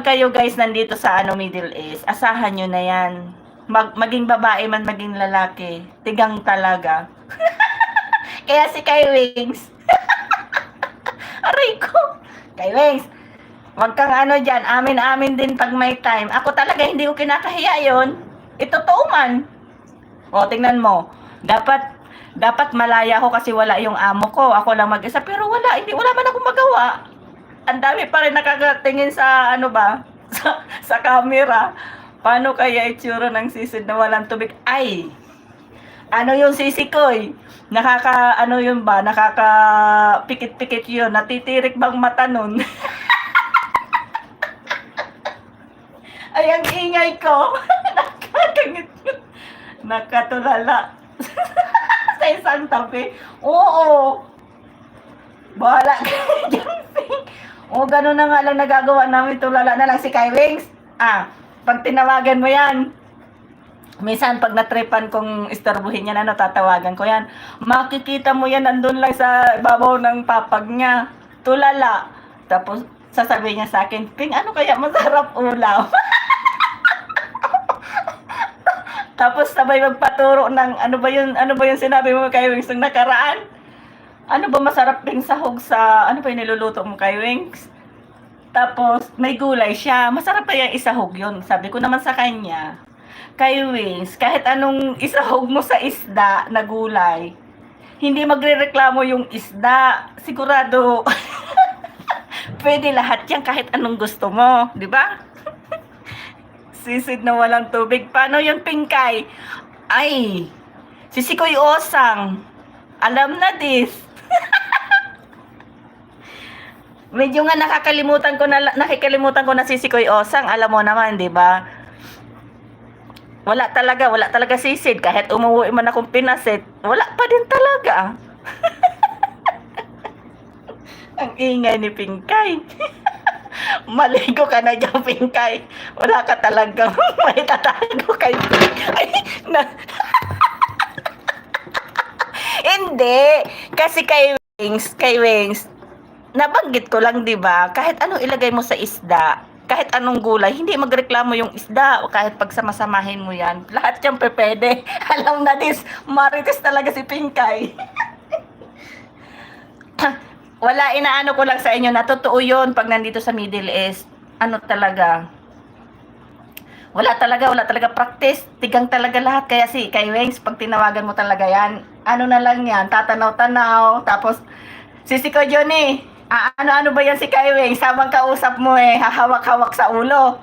kayo guys nandito sa Middle East, asahan nyo na yan. Maging babae man, maging lalaki. Tigang talaga. Kaya si Kai Wings. Aray ko. Kai Wings. Wag kang dyan. Amin-amin din pag may time. Ako talaga hindi ko kinakahiya yun. Ito totoo man. O, tingnan mo. Dapat malaya ako kasi wala yung amo ko. Ako lang mag-isa. Pero wala man akong magawa. Ang dami pa rin nakakatingin sa sa camera. Paano kaya itsura ng sisid na walang tubig? Ay! Ano yung sisikoy? Nakaka-pikit-pikit yun. Natitirik bang mata nun? Ay, ang ingay ko. Nakatulala. Sa isang tabi. Oo. Bahala ka dyan. Oo, ganun na nga lang nagagawa namin. Tulala na lang si Kai Wings. Pag tinawagan mo yan, minsan pag natripan kong istorbuhin yan, tatawagan ko yan. Makikita mo yan, nandun lang sa babaw ng papag niya. Tulala. Tapos, sasabihin niya sa akin, Ping, ano kaya masarap ulam? Tapos, sabay magpaturo ng, ano ba yung sinabi mo kay Wings nung nakaraan? Ano ba masarap Ping sahog sa, ano ba yung niluluto mo kay Wings? Tapos, may gulay siya. Masarap pa yung isahog yun. Sabi ko naman sa kanya, kay Wings, kahit anong isahog mo sa isda na gulay, hindi magrereklamo yung isda. Sigurado, pwede lahat yan kahit anong gusto mo, di ba? Sisid na walang tubig. Paano yun, Pinkay? Ay, si Sikoy Osang. Alam na this. Medyo nga nakikalimutan ko na si Sikoy Osang. Alam mo naman, di ba? Wala talaga sisid. Kahit umuwi man akong pinasit, wala pa din talaga. Ang ingay ni Pinkay. Maligo ka na dyan, Pinkay. Wala ka talagang may tatago kay Pinkay. Hindi. Kasi kay Wings, nabanggit ko lang, di ba? Kahit anong ilagay mo sa isda, kahit anong gulay, hindi magreklamo yung isda. Kahit pagsamasamahin mo yan, lahat yan pwede. Alam na this, marites talaga si Pinkay. Wala, inaano ko lang sa inyo, natotoo yun pag nandito sa Middle East. Ano talaga? Wala talaga practice. Tigang talaga lahat. Kaya si kay Wings, pag tinawagan mo talaga yan, ano na lang yan, tatanaw-tanaw. Tapos, si Sikoy Johnny, ano ba yan si kay Wings? Habang kausap mo hahawak-hawak sa ulo.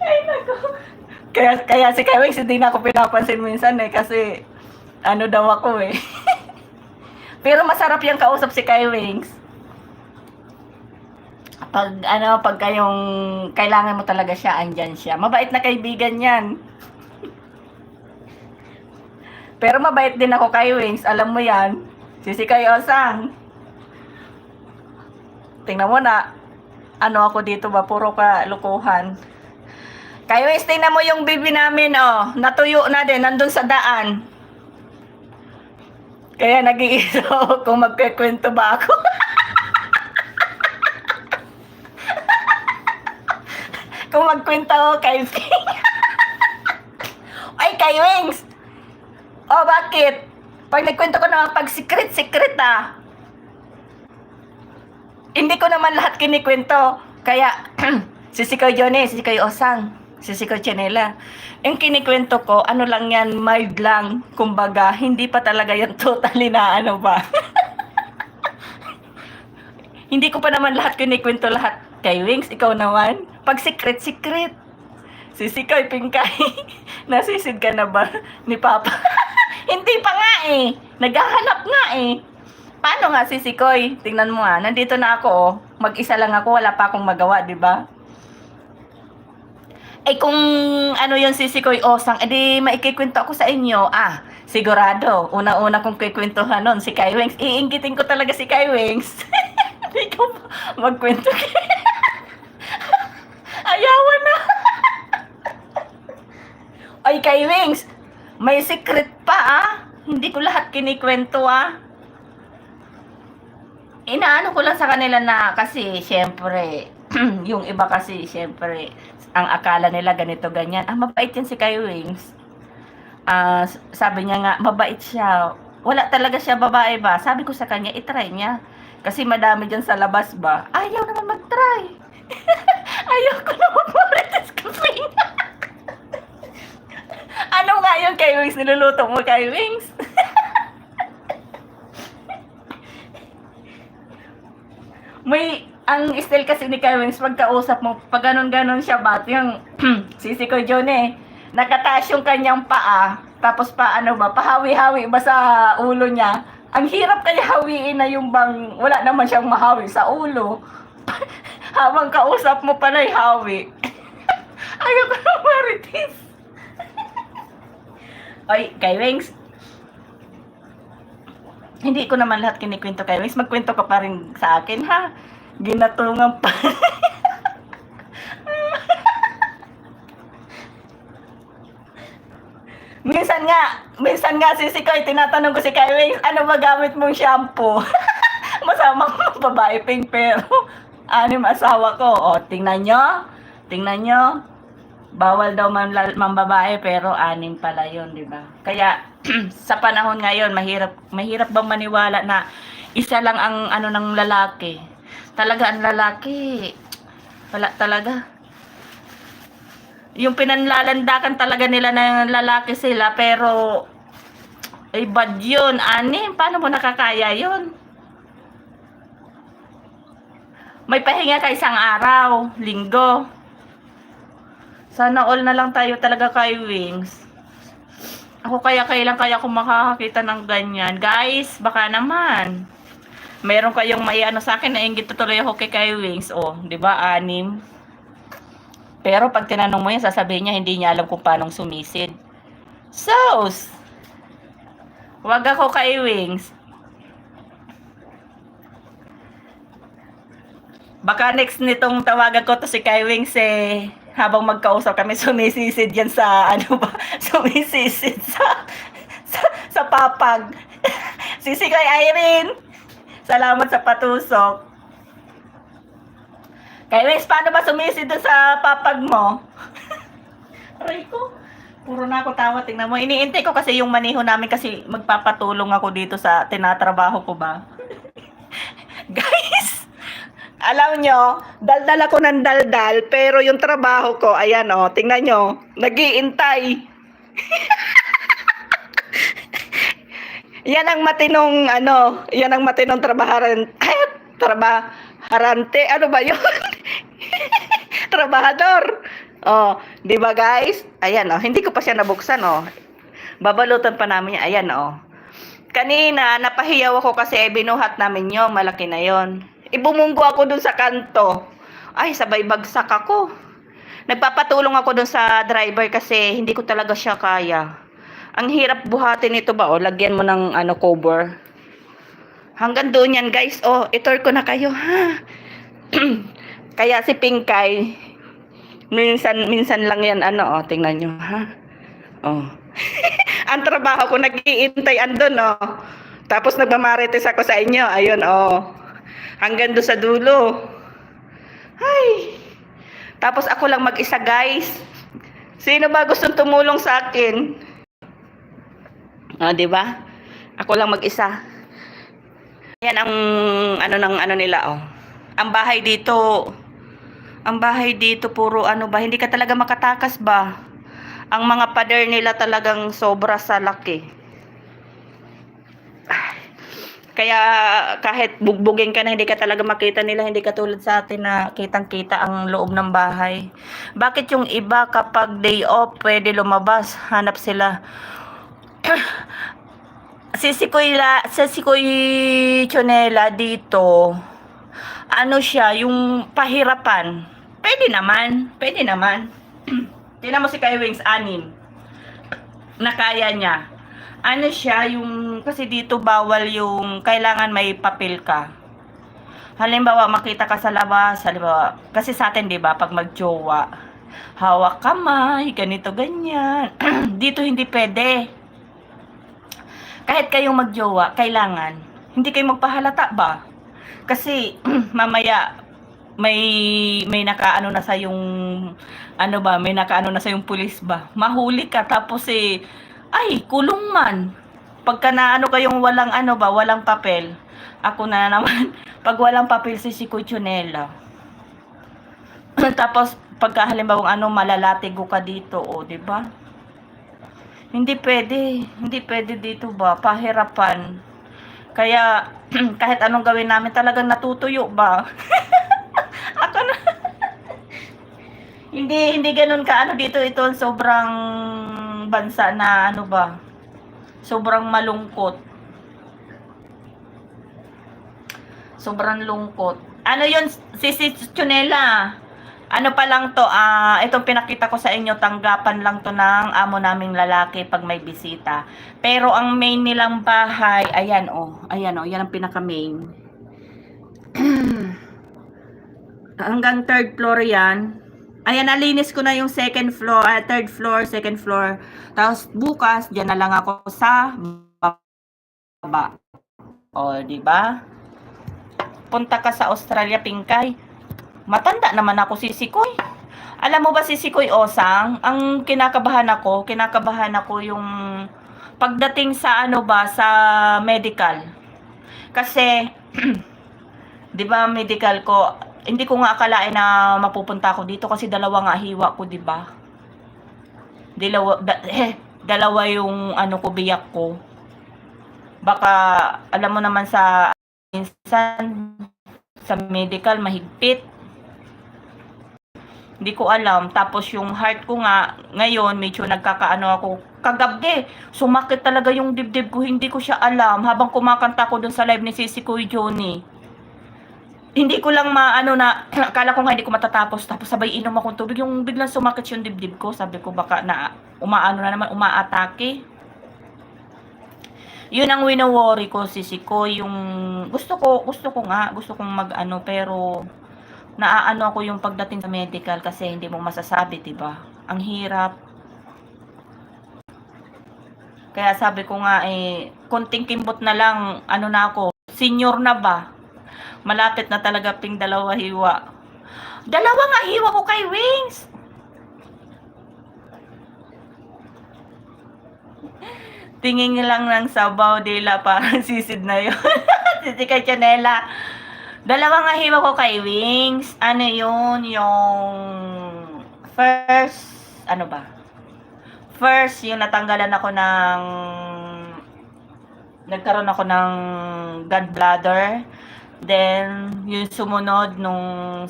Ay, naku. Kaya si Kay Wings, hindi na ako pinapansin minsan kasi ano daw ako Pero masarap yung kausap si Kay Wings. Pag kayong kailangan mo talaga siya, andyan siya. Mabait na kaibigan yan. Pero mabait din ako kay Wings, alam mo yan. Si Kay Osang. Tingnan mo na, ano ako dito ba, puro ka lukuhan. Kay Wings, tingnan mo yung bibi namin, natuyo na din, nandun sa daan. Kaya nag-iisa ako kung magkikwento ba ako. Kung magkwento ako kay Wings. Ay, kay Wings! Bakit? Pag nagkwento ko naman pag secret Hindi ko naman lahat kinikwento. Kaya, si Sikoy Johnny, si Sikoy Osang, si Sikoy Chanela. Yung kinikwento ko, ano lang yan, mild lang. Kumbaga, hindi pa talaga yan totally na ano ba. Hindi ko pa naman lahat kinikwento lahat. Kay Wings, ikaw naman. Pag secret. Si Sikoy, Pinkay. Nasisid ka na ba ni Papa? Hindi pa nga Naghahanap nga Paano nga si Sikoy? Tingnan mo nandito na ako Mag-isa lang ako, wala pa akong magawa, di ba? Kung ano yun si Sikoy Osang, edi maikikwento ako sa inyo. Sigurado, una-una kong kikwentuhan nun si Kay Wings. Iinggitin ko talaga si Kay Wings. Hindi ko magkwento. Ayawan na. Ay, Kay Wings, may secret pa Hindi ko lahat kinikwento Inaano ko lang sa kanila na kasi syempre yung iba kasi syempre ang akala nila ganito ganyan. Mabait yan si Kay Wings. Sabi niya nga mabait siya. Wala talaga siya babae ba? Sabi ko sa kanya i-try niya. Kasi madami dyan sa labas ba? Ayaw naman mag-try. Ayaw ko na mag-marites kasi. Ano nga yun Kay Wings? Niluluto mo Kay Wings? Ang style kasi ni Kay Wings, pagkausap mo, pag ganon-ganon siya bat, yung si Sikoy Johnny, nakataas yung kanyang paa, tapos pahawi-hawi ba sa ulo niya. Ang hirap kaya hawiin na yung bang, wala naman siyang mahawi sa ulo. Habang kausap mo pala hawi. Ayaw ko na marites. Oy, Kay Wings, hindi ko naman lahat kinikwento Kay Wings. Magkwento ka pa rin sa akin, ha? Ginatungan pa. Minsan nga si Sikoy, tinatanong ko si Kay Wings, ano ba gamit mong shampoo? Masamang babae pink, pero anim asawa ko. Tingnan nyo. Bawal daw man babae, pero anim pala yun, di ba? Kaya, sa panahon ngayon, mahirap bang maniwala na isa lang ang ng lalaki. Talaga ang lalaki, wala talaga. Yung pinanlalandakan talaga nila na lalaki sila, pero ay bad yun, anim. Paano mo nakakaya yun? May pahinga ka isang araw, linggo. Sana all na lang tayo talaga kay Wings. Ako kailan kaya ako makakakita ng ganyan. Guys, baka naman. Meron kayong may ano sa akin, nainggit tuloy ako kay Wings. Oh, di ba, 6. Pero pag tinanong mo yan, sasabihin niya, hindi niya alam kung paano sumisid. Sos! Wag ako kay Wings. Baka next nitong tawagan ko to si Kai Wings habang magkausap kami sumisisid yan sa ano ba? Sumisisid sa papag. Sisi kay Irene. Salamat sa patusok. Kai Wings, paano ba sumisid dun sa papag mo? Aray ko. Puro na ako tawa, tingnan mo. Iniintay ko kasi yung maniho namin kasi magpapatulong ako dito sa tinatrabaho ko ba. Guys, alam nyo, daldal ako ng daldal, pero yung trabaho ko, ayan o, tingnan nyo, nag-iintay. Yan ang matinong, yan ang matinong trabaharante, ano ba yun? Trabahador. Oh, 'di ba guys? Ayan oh, hindi ko pa siya nabuksan oh. Babalutan pa namin yan. Ayan oh. Kanina napahiyaw ako kasi binuhat namin 'yon, malaki na 'yon. Ibumunggo ako dun sa kanto. Ay, sabay bagsak ako. Nagpapatulong ako dun sa driver kasi hindi ko talaga siya kaya. Ang hirap buhatin ito ba oh, lagyan mo ng cover. Hanggang doon yan guys. Oh, itur ko na kayo ha. Kaya si Pinkay minsan lang yan tingnan nyo ha. Oh. Ang trabaho ko nag-iintay andun Tapos nagmamarites ako sa inyo. Ayun hanggang doon sa dulo. Ay. Tapos ako lang mag-isa guys. Sino ba gustong tumulong sa akin? Di ba? Ako lang mag-isa. Yan ang nila Ang bahay dito puro hindi ka talaga makatakas ba? Ang mga pader nila talagang sobra sa laki. Kaya kahit bugbugin ka na hindi ka talaga makita nila, hindi katulad sa atin na kitang-kita ang loob ng bahay. Bakit yung iba kapag day off pwede lumabas, hanap sila? Si Sikoy Chonela dito, siya, yung pahirapan. Pwede naman. Tingnan mo si Kai Wings, 6. Na kaya niya. Siya, yung, kasi dito bawal yung, kailangan may papel ka. Halimbawa, makita ka sa labas, halimbawa, kasi sa atin, di ba, pag magjowa, hawak kamay, ganito, ganyan. Dito hindi pwede. Kahit kayong magjowa, kailangan, hindi kayo magpahalata ba? Kasi, mamaya, may nakaano na sa yung may nakaano na sa yung pulis ba, mahuli ka tapos ay kulong man pagka na kayong walang walang papel. Ako na naman pag walang papel si Kuchunela. Tapos pagka halimbawang malalatigo ka dito di ba, hindi pwede dito ba, pahirapan. Kaya kahit anong gawin namin talagang natutuyo ba. Ako na. hindi ganoon ka dito, ito sobrang bansa na ba, sobrang malungkot, sobrang lungkot. Yun si Chunela, pa lang to, itong pinakita ko sa inyo, tanggapan lang to ng amo naming lalaki pag may bisita. Pero ang main nilang bahay, ayan yan ang pinaka main. Hanggang 3rd floor yan. Ayan, nalinis ko na yung 2nd floor, 3rd floor, 2nd floor. Tapos bukas, dyan na lang ako sa baba. Di ba? Punta ka sa Australia, Pinkay. Matanda naman ako, si Sikoy. Alam mo ba si Sikoy Osang, ang kinakabahan ako yung pagdating sa sa medical. Kasi 'di ba medical ko, hindi ko nga akalain na mapupunta ako dito kasi 2 nga hiwa ko, 'di ba? dalawa yung ano ko, biyak ko. Baka, alam mo naman minsan, sa medical, mahigpit. Hindi ko alam. Tapos yung heart ko nga, ngayon, medyo nagkakaano ako. Kagabi, sumakit talaga yung dibdib ko. Hindi ko siya alam. Habang kumakanta ko dun sa live ni Sisi Kuy Johnny. Hindi ko lang maano na, akala ko nga hindi ko matatapos. Tapos sabay inom akong tubig. Yung biglang sumakit yung dibdib ko. Sabi ko baka na umaano na naman, umaatake. Yun ang wino-worry ko, Sisi Kuy. Yung gusto kong mag-ano, pero naaano ako yung pagdating sa medical kasi hindi mo masasabi, 'di ba? Ang hirap. Kaya sabi ko nga konting kimbot na lang, ano na ako, senior na ba? Malapit na talaga ping dalawa hiwa. Dalawa nga hiwa ko kay Wings. Tingin lang ng sabaw dila parang sisid na yun. Sisi kay Chanela. Dalawa nga hiwa ko kay Wings. Ano yun? Yung first, ano ba? First, yung natanggalan ako nagkaroon ako ng gallbladder. Then, yung sumunod nung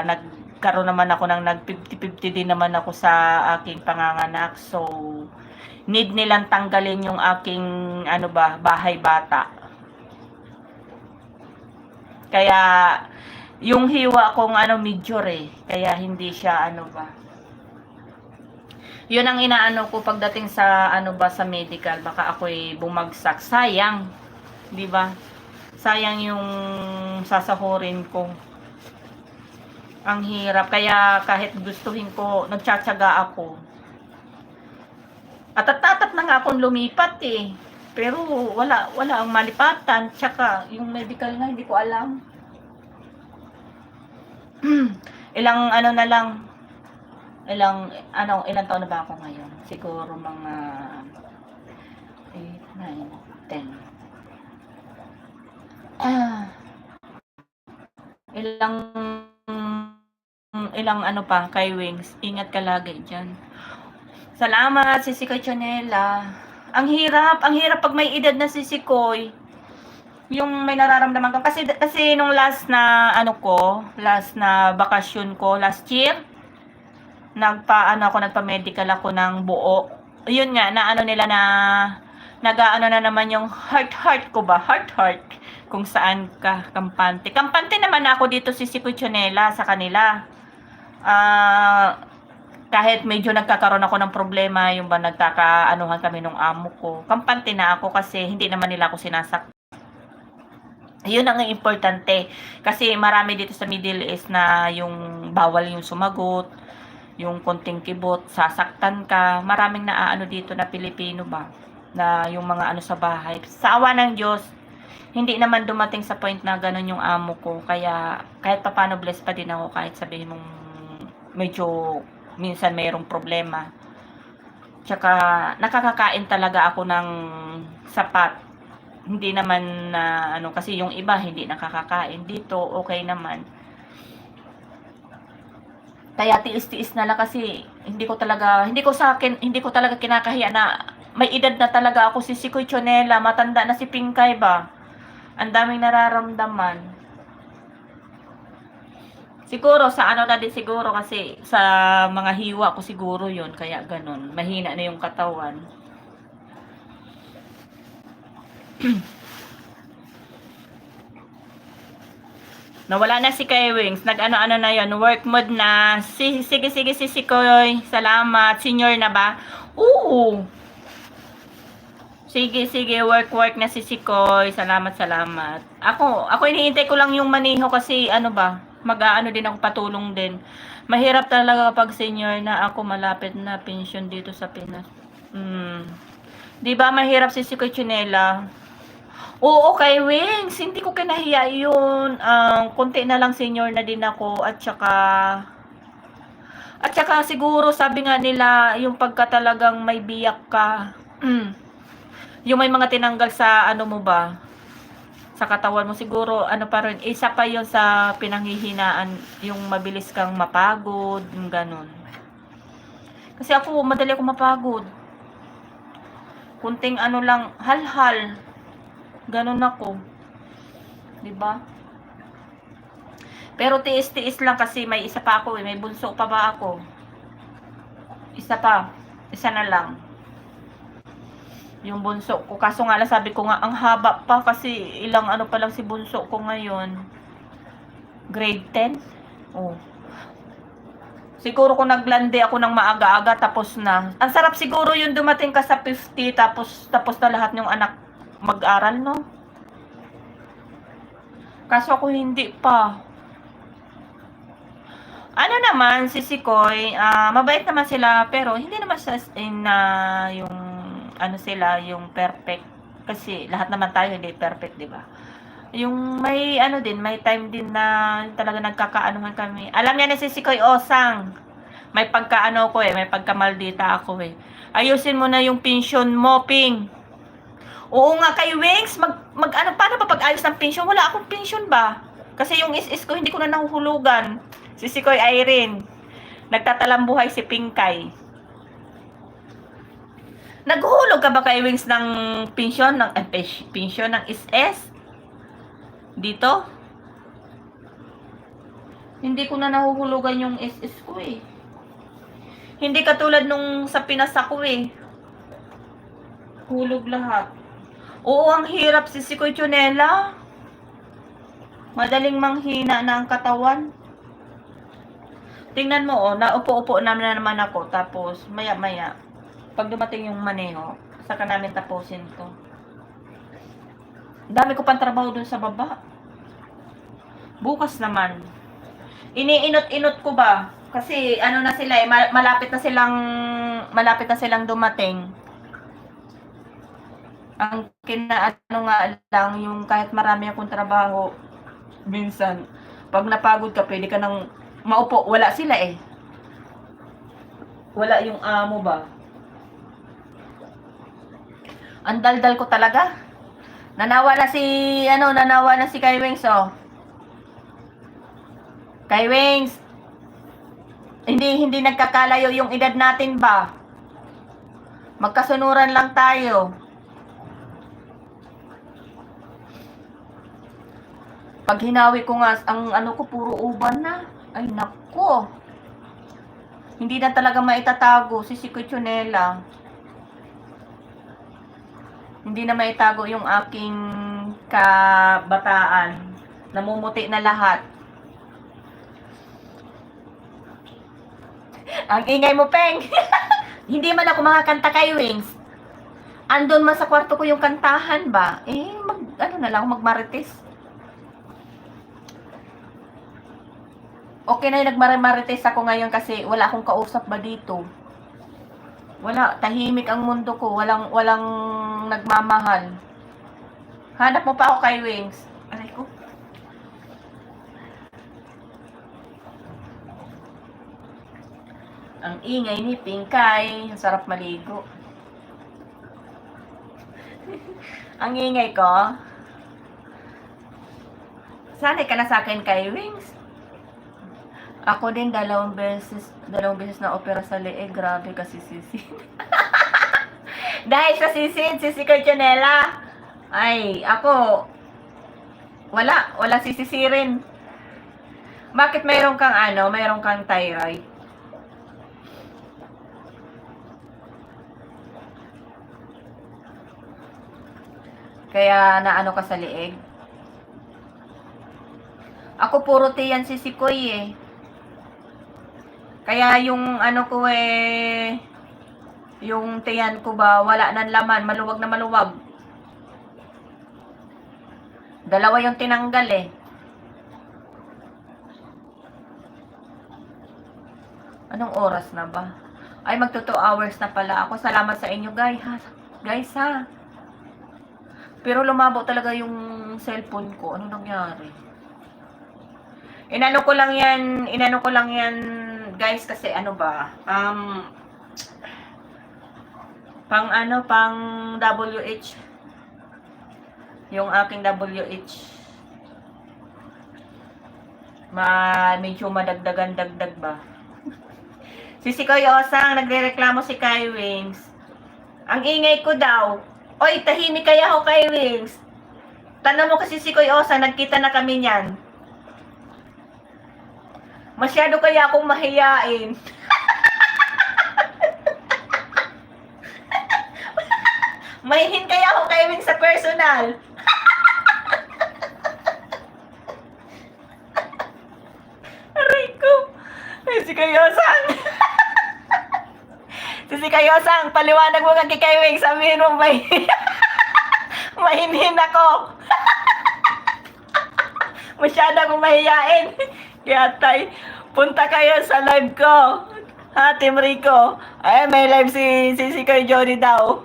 nagkaroon naman ako ng nag-50-50 din naman ako sa aking panganganak. So, need nilang tanggalin yung aking, bahay bata. Kaya, yung hiwa kong major kaya hindi siya Yun ang inaano ko pagdating sa sa medical, baka ako'y bumagsak. Sayang, 'di ba? Sayang yung sasahurin ko. Ang hirap, kaya kahit gustuhin ko, nagtsatsaga ako. At na nga akong lumipat Pero wala ang malipatan, tsaka yung medical nga hindi ko alam. Ilang taon na ba ako ngayon? Siguro mga 8, 9, 10. Ilang pa kay Wings. Ingat ka lagi dyan. Salamat, Sisi Koy Chanela. Ang hirap pag may edad na Sisi Koy. Yung may nararamdaman ka. Kasi nung last na bakasyon ko last year, nagpa-medical ako ng buo. Yun nga, nag-aano na naman yung heart ko ba? Heart. Kung saan ka, kampante. Kampante naman ako dito Sisi Koy Chanela sa kanila. Kahit medyo nagkakaroon ako ng problema, yung ba nagkakaanuhan kami nung amo ko. Kampante na ako kasi hindi naman nila ako sinasak. Yun ang importante. Kasi marami dito sa Middle East na yung bawal yung sumagot, yung konting kibot, sasaktan ka. Maraming naaano dito na Pilipino ba? Na yung mga sa bahay. Sa awa ng Diyos, hindi naman dumating sa point na ganun yung amo ko. Kaya kahit paano blessed pa din ako kahit sabihin mong medyo minsan mayroong problema. Tsaka nakakakain talaga ako ng sapat. Hindi naman na kasi yung iba hindi nakakakain. Dito okay naman. Kaya tiis-tiis na lang kasi hindi ko talaga kinakahiya na may edad na talaga ako. Sisi Koy Chanela, matanda na si Pinkay ba? Ang daming nararamdaman. Siguro sa na din siguro kasi sa mga hiwa ko siguro yun, kaya ganun. Mahina na yung katawan. Nawala na si Kay Wings. Nag-ano na yun. Work mode na. Sige, Sisi Koy. Salamat. Senior na ba? Oo. Sige. Work na Sisi Koy. Salamat. Ako iniintay ko lang yung maniho kasi mag-aano din ako, patulong din. Mahirap talaga kapag senior na ako, malapit na pension dito sa Pinas. Di ba mahirap Sisi Koy Chanela? Oo, kay Wings, hindi ko kinahiya yun. Konti na lang senior na din ako at saka siguro sabi nga nila yung pagka talagang may biyak ka. Yung may mga tinanggal sa mo ba? Sa katawan mo siguro pa rin, isa pa yon sa pinanghihinaan, yung mabilis kang mapagod, yung ganun. Kasi ako, madali ako mapagod. Kunting ano lang, hal-hal. Ganon ako. 'Di ba? Pero tiis-tiis lang kasi may isa pa ako eh. May bunso pa ba ako? Isa pa. Isa na lang. Yung bunso ko. Kaso nga lang sabi ko nga, ang haba pa kasi ilang ano pa lang si bunso ko ngayon. Grade 10? Oh. Siguro kung naglandi ako ng maaga-aga tapos na. Ang sarap siguro yung dumating ka sa 50 tapos na lahat ng anak mag-aral, no? Kaso ako hindi pa. Ano naman, si Sikoy, mabait naman sila pero hindi naman sa yung ano sila, yung perfect. Kasi lahat naman tayo hindi perfect, 'di ba? Yung may ano din, may time din na talaga nagkakaanuhan kami. Alam niya na si Sikoy Osang. May pagkaano ko eh, may pagkamaldita ako eh. Ayusin mo na yung pension mo, Ping. Oo nga kay Wings, ano paano ba pag-ayos ng pension? Wala akong pension ba? Kasi yung is ko hindi ko na nahuhulugan. Si Sikoy Irene. Nagtatalambuhay si Pingkay. Naghuhulog ka ba kay Wings ng pension ng SS? Dito? Hindi ko na nahuhulugan yung SS ko eh. Hindi katulad nung sa Pinas ako eh. Hulog lahat. Oo, ang hirap si Sikoy Chonela. Madaling manghina na ang katawan. Tingnan mo, oh, naupo-upo na naman ako. Tapos, maya-maya, pag dumating yung maneho, saka namin tapusin to. Dami ko pang trabaho dun sa baba. Bukas naman. Iniinot-inot ko ba? Kasi, ano na sila eh, malapit na silang dumating. Ang kinaano nga lang, yung kahit marami akong trabaho, minsan, pag napagod ka, pwede ka nang maupo. Wala sila eh. Wala yung amo ba? Ang daldal ko talaga. Nanawa na si Kai Wings, oh. Kai Wings, hindi nagkakalayo yung edad natin ba? Magkasunuran lang tayo. Pag hinawi ko nga, ang ano ko, puro uban na. Ay, nako. Hindi na talaga maitatago si Sikoy Chonela. Hindi na maitago yung aking kabataan. Namumuti na lahat. Ang ingay mo, Peng. Hindi man ako makakanta kay Wings. Andun man sa kwarto ko yung kantahan ba? Eh, magmarites. Okay na yung nagmarites ako ngayon kasi wala akong kausap ba dito. Wala, tahimik ang mundo ko. Walang nagmamahal. Hanap mo pa ako kay Wings. Aray ko. Ang ingay ni Pingkay. Ang sarap maligo. Ang ingay ko. Sanay ka na sa akin kay Wings. Ako din dalawang beses na opera sa leeg. Grabe kasi sisi. Dahil sa sisid, si Sikoy Chonela. Ay, ako wala sisisirin. Bakit mayroon kang thyroid? Kaya naano ka sa leeg? Ako puro tiyan si Sikoy eh. Kaya yung ano ko eh, yung tiyan ko ba, wala nang laman, maluwag na maluwag. Dalawa yung tinanggal eh. Anong oras na ba? Ay, magto 2 hours na pala ako. Salamat sa inyo, guys ha. Pero lumabo talaga yung cellphone ko. Ano nangyari? Inano ko lang yan, guys, kasi ano ba? Pang WH. Yung aking WH. Medyo madagdagan ba? Si Koy Osang, nagrereklamo si Kai Wings. Ang ingay ko daw. Oy, tahimik kaya ako, Kai Wings. Tanong mo kasi si Koy Osang, nagkita na kami niyan. Masyado kaya akong mahiyain. Mahihin kaya ako, Kai Wings, sa personal. Aray ko. Ay, si Koy Osang. Si Koy Osang, paliwanag mo kay Kai Wings, sabihin mo mahinhin ako. Masyado akong mahiyain. Kaya tay, punta kayo sa live ko. Ha, Team Rico. Ay, may live si Koy Johnny daw.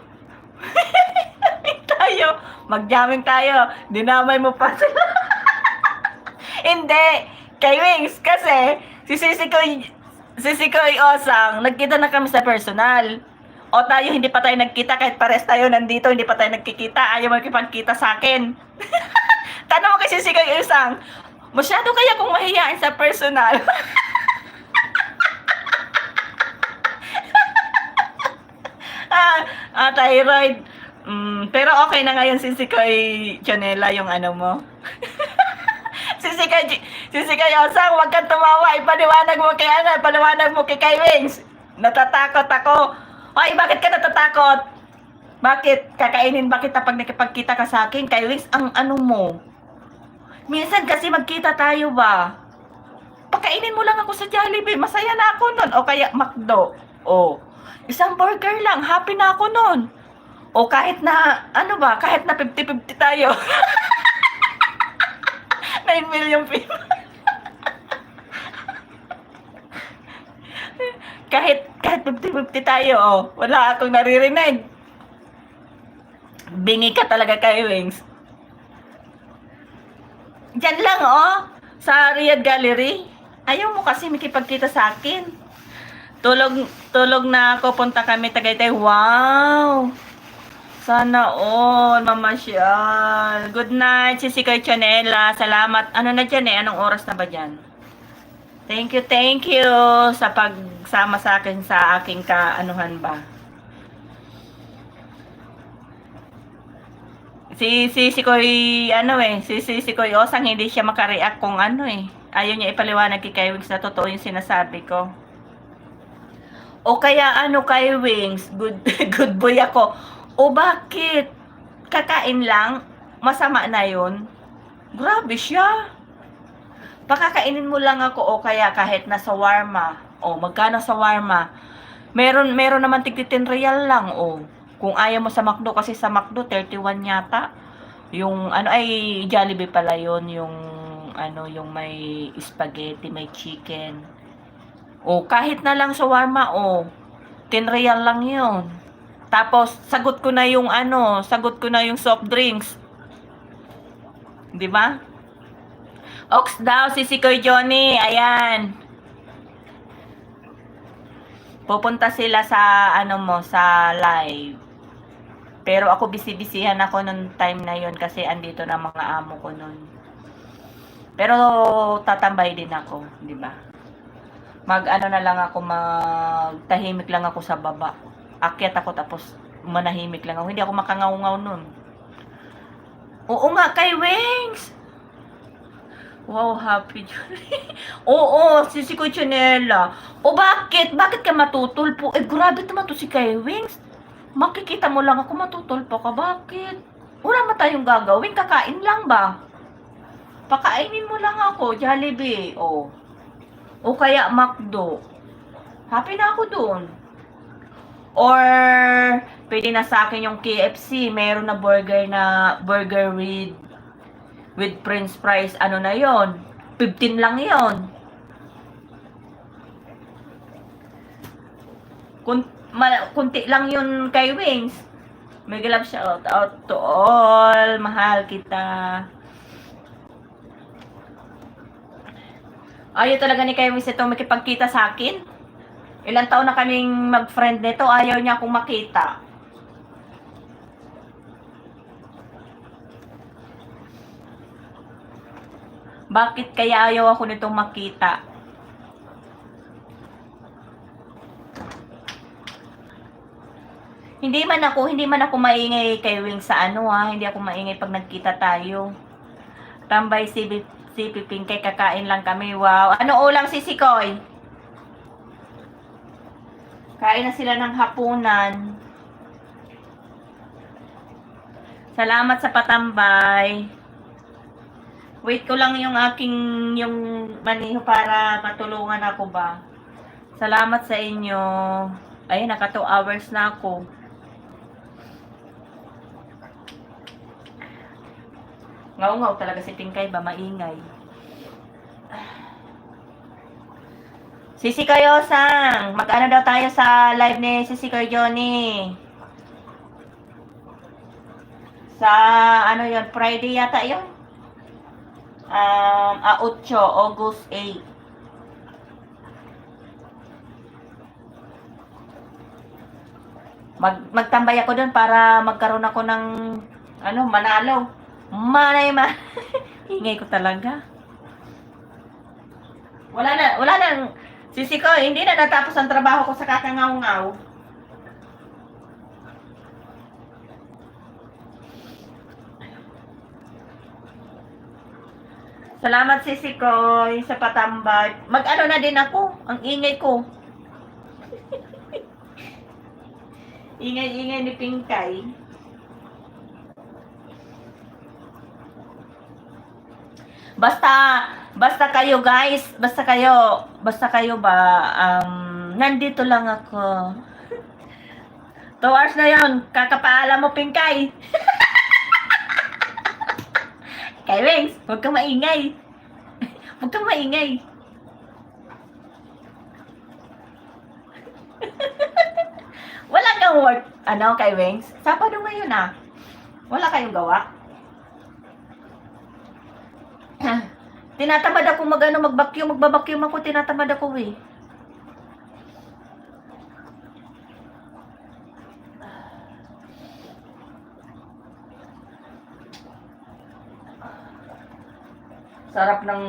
Tayo, mag-jamming tayo. Dinamay mo pa sila. Hindi. Kay Wings, kasi si Koy Osang, nagkita na kami sa personal. O tayo, hindi pa tayo nagkita kahit pares tayo nandito, hindi pa tayo nagkikita. Ayaw magkipagkita sa akin. Tanong mo kasi si Koy Osang, masyado kaya kung mahihain sa personal. Thyroid. Pero okay na ngayon si Koy Chanela yung ano mo. si Koy Osang, wag kang tumawa. Ipaliwanag mo kay Kai Wings. Natatakot ako. Ay, bakit ka natatakot? Bakit? Kakainin ba kita pag nakipagkita ka sa akin? Kai Wings, ang ano mo? Minsan kasi magkita tayo ba? Pakainin mo lang ako sa Jollibee. Masaya na ako nun. O kaya McDo. O. Isang burger lang. Happy na ako nun. O kahit na, ano ba? Kahit na 50-50 tayo. 9 million people. kahit 50-50 tayo. O. Wala akong naririnig. Bingi ka talaga, Kai Wings. Diyan lang, oh. Sa Riyadh Gallery. Ayaw mo kasi makipagkita sa akin. Tulog na ako. Punta kami Tagaytay. Wow. Sana all, mamasyal. Good night, si Koy Chanela. Salamat. Ano na dyan eh? Anong oras na ba dyan? Thank you sa pagsama sa akin sa aking kaanuhan ba. Si Koy, si Koy Osang, hindi siya makareact kung ano eh. Ayaw niya ipaliwanag kay Kai Wings na totoo yung sinasabi ko. O kaya Kai Wings, good boy ako. O bakit? Kakain lang? Masama na yun? Grabe siya. Pakakainin mo lang ako o kaya kahit na shawarma. O, magkano shawarma? Meron naman tig-10 real lang o. Kung ayaw mo sa McDo, kasi sa McDo 31 yata. Yung Jollibee pala yun, yung may spaghetti, may chicken. O kahit na lang shawarma o 10 real lang yun. Tapos sagot ko na yung soft drinks. 'Di ba? Ox daw si Koy Johnny, ayan. Pupunta sila sa sa live. Pero ako busy-busyhan ako nung time na yon kasi andito na mga amo ko nun. Pero tatambay din ako, 'di ba? Na lang ako, magtahimik lang ako sa baba. Akyat ako tapos manahimik lang ako. Hindi ako makangaw-ngaw nun. Oo nga, Kai Wings! Wow, happy Johnny. Oo, si Koy Chanela. O bakit? Bakit ka matutulpo? Eh, grabe naman to si Kai Wings. Makikita mo lang ako matutulpo ka. Bakit? Wala man tayong gagawin. Kakain lang ba? Pakainin mo lang ako, Jollibee. O kaya McDo. Happy na ako doon. Or pwede na sa akin yung KFC. Meron na burger with french fries. Ano na yon? 15 lang yon. Kunti lang yun, Kai Wings. May galap shout out to all. Mahal kita. Ayaw talaga ni Kai Wings itong makipagkita sa akin. Ilang taon na kaming mag-friend nito, ayaw niya akong makita. Bakit kaya ayaw ako nitong makita? Hindi man ako maingay kay Wing sa ano ha. Hindi ako maingay pag nagkita tayo. Tambay si Piping kay kakain lang kami. Wow. Ano ulang si Sikoy? Kain na sila ng hapunan. Salamat sa patambay. Wait ko lang yung maniho para matulungan ako ba. Salamat sa inyo. Ay, naka 2 hours na ako. Ngaw-ngaw talaga si Pinkay ba, maingay. Sisi kayo, Sang. Mag-ano daw tayo sa live ni Sisi kayo, Johnny. Sa, ano yon Friday yata yon 8, August 8. Magtambay ako doon para magkaroon ako ng, manalo. Manay ma. Ingay ko talaga. Wala na. Sisi ko, hindi na natapos ang trabaho ko sa kakangaw-ngaw. Salamat Sisi ko sa patambay. Mag-ano na din ako, ang ingay ko. Ingay-ingay ni Pinkay. Basta kayo guys, basta kayo ba, nandito lang ako. 2 hours na yon, kakapaalam mo Pinkay. Kay Wings, huwag kang maingay. Huwag kang maingay. Wala kang work, kay Wings? Sabado ngayon Wala kayong gawa? Tinatamad ako magbabacuum ako, tinatamad ako eh. Sarap ng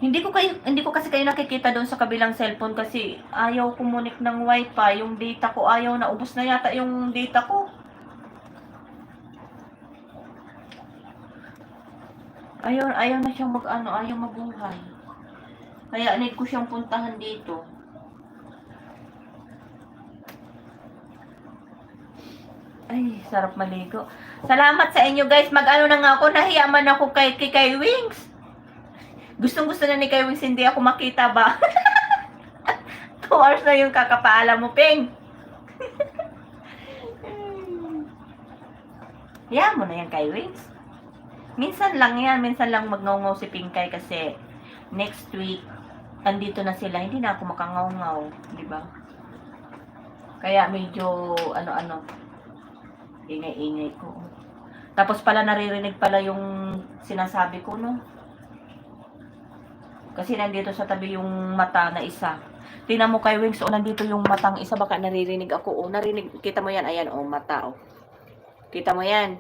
Hindi ko kasi kayo nakikita doon sa kabilang cellphone kasi ayaw kumunik ng wifi, yung data ko ayaw na, ubos na yata yung data ko. Ayaw na siyang ayaw mabuhay. Kaya need ko siyang puntahan dito. Ay, sarap maligo. Salamat sa inyo guys. Mag-ano na nga ako, nahiyaman ako kay Wings. Gustong-gusto na ni kay Wings, hindi ako makita ba? 2 hours na yung kakapaalam mo, Ping. Hiyaman mo na yan kay Wings. Minsan lang magngaw-ngaw si Pinkay kasi next week andito na sila, hindi na ako makangaw-ngaw, di ba? Kaya medyo ingay-ingay ko. Tapos pala naririnig pala yung sinasabi ko, no? Kasi nandito sa tabi yung mata na isa. Tingnan mo kay Wings, nandito yung matang isa, baka naririnig ako. Narinig, kita mo yan, ayan, mata, Kita mo yan,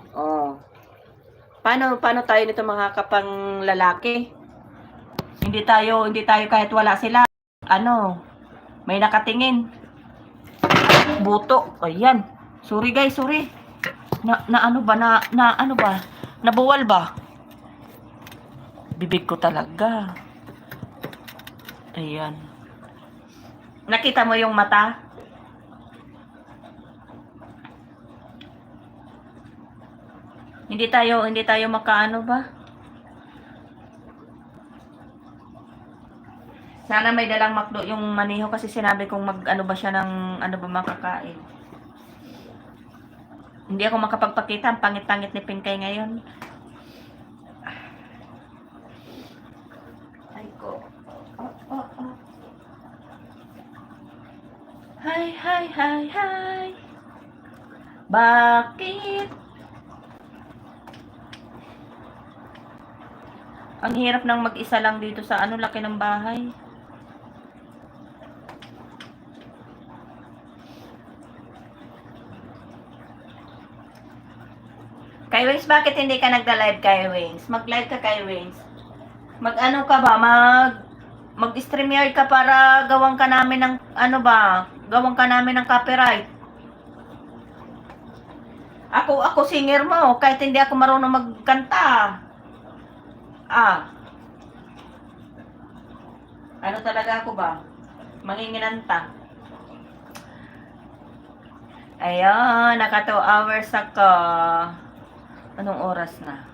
Paano tayo nito mga kapang lalaki? Hindi tayo kahit wala sila. May nakatingin. Buto. Ayan. Sorry guys, sorry. Nabuwal ba? Bibig ko talaga. Ayan. Nakita mo yung mata? Hindi tayo makaano ba? Sana may dalang McDo yung maniho kasi sinabi kong ba siya ng makakain. Hindi ako makapagpakita, ang pangit-pangit ni Pinkay ngayon. Ay ko. Hi. Bakit? Ang hirap ng mag-isa lang dito sa laki ng bahay. Kay Wings, bakit hindi ka nagda-live kay Wings? Mag-live ka kay Wings. Mag-ano ka ba? mag-StreamYard ka para gawan ka namin ng, gawan ka namin ng copyright. Ako singer mo, kahit hindi ako marunong magkanta. Ano talaga ako ba? Manginginanta. Ayun, naka 2 hours ako. Anong oras na?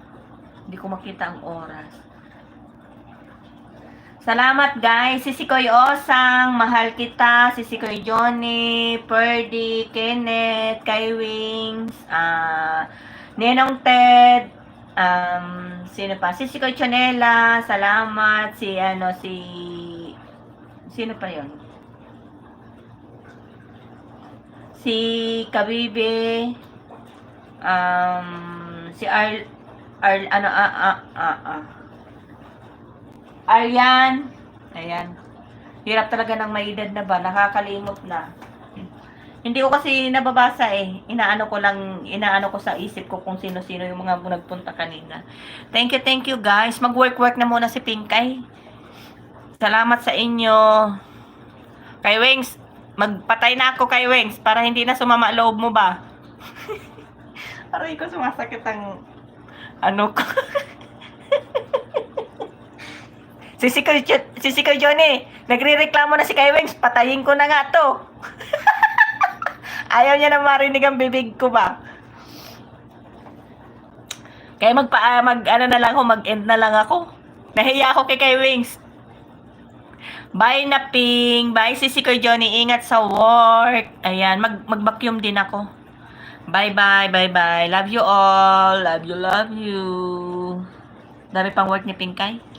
Hindi ko makita ang oras. Salamat guys. Si Sikoy Osang, mahal kita. Si Sikoy Johnny, Perdy, Kenneth, Kai Wings, Nenong Ted, sino pa? Si Sikoy Chanela, salamat. Sino pa yon? Si Kabibe, si Aryan. Ayan. Hirap talaga ng may edad na ba? Nakakalimot na. Hindi ko kasi nababasa eh. Inaano ko sa isip ko kung sino-sino yung mga nagpunta kanina. Thank you guys. Mag-work na muna si Pinkay. Salamat sa inyo. Kay Wings, magpatay na ako kay Wings para hindi na sumama loob mo ba? Aray ko, sumasakit ang ano ko. Si Sikoy Johnny, nagre-reklamo na si Kai Wings, patayin ko na nga to. Ayaw niya na marinig ang bibig ko ba? Kaya mag-end na lang ako. Nahiya ako kay Kai Wings. Bye na Ping. Bye si Sikoy Johnny. Ingat sa work. Ayan, mag-vacuum din ako. Bye. Love you all. Love you. Dami pang work ni Pinkay.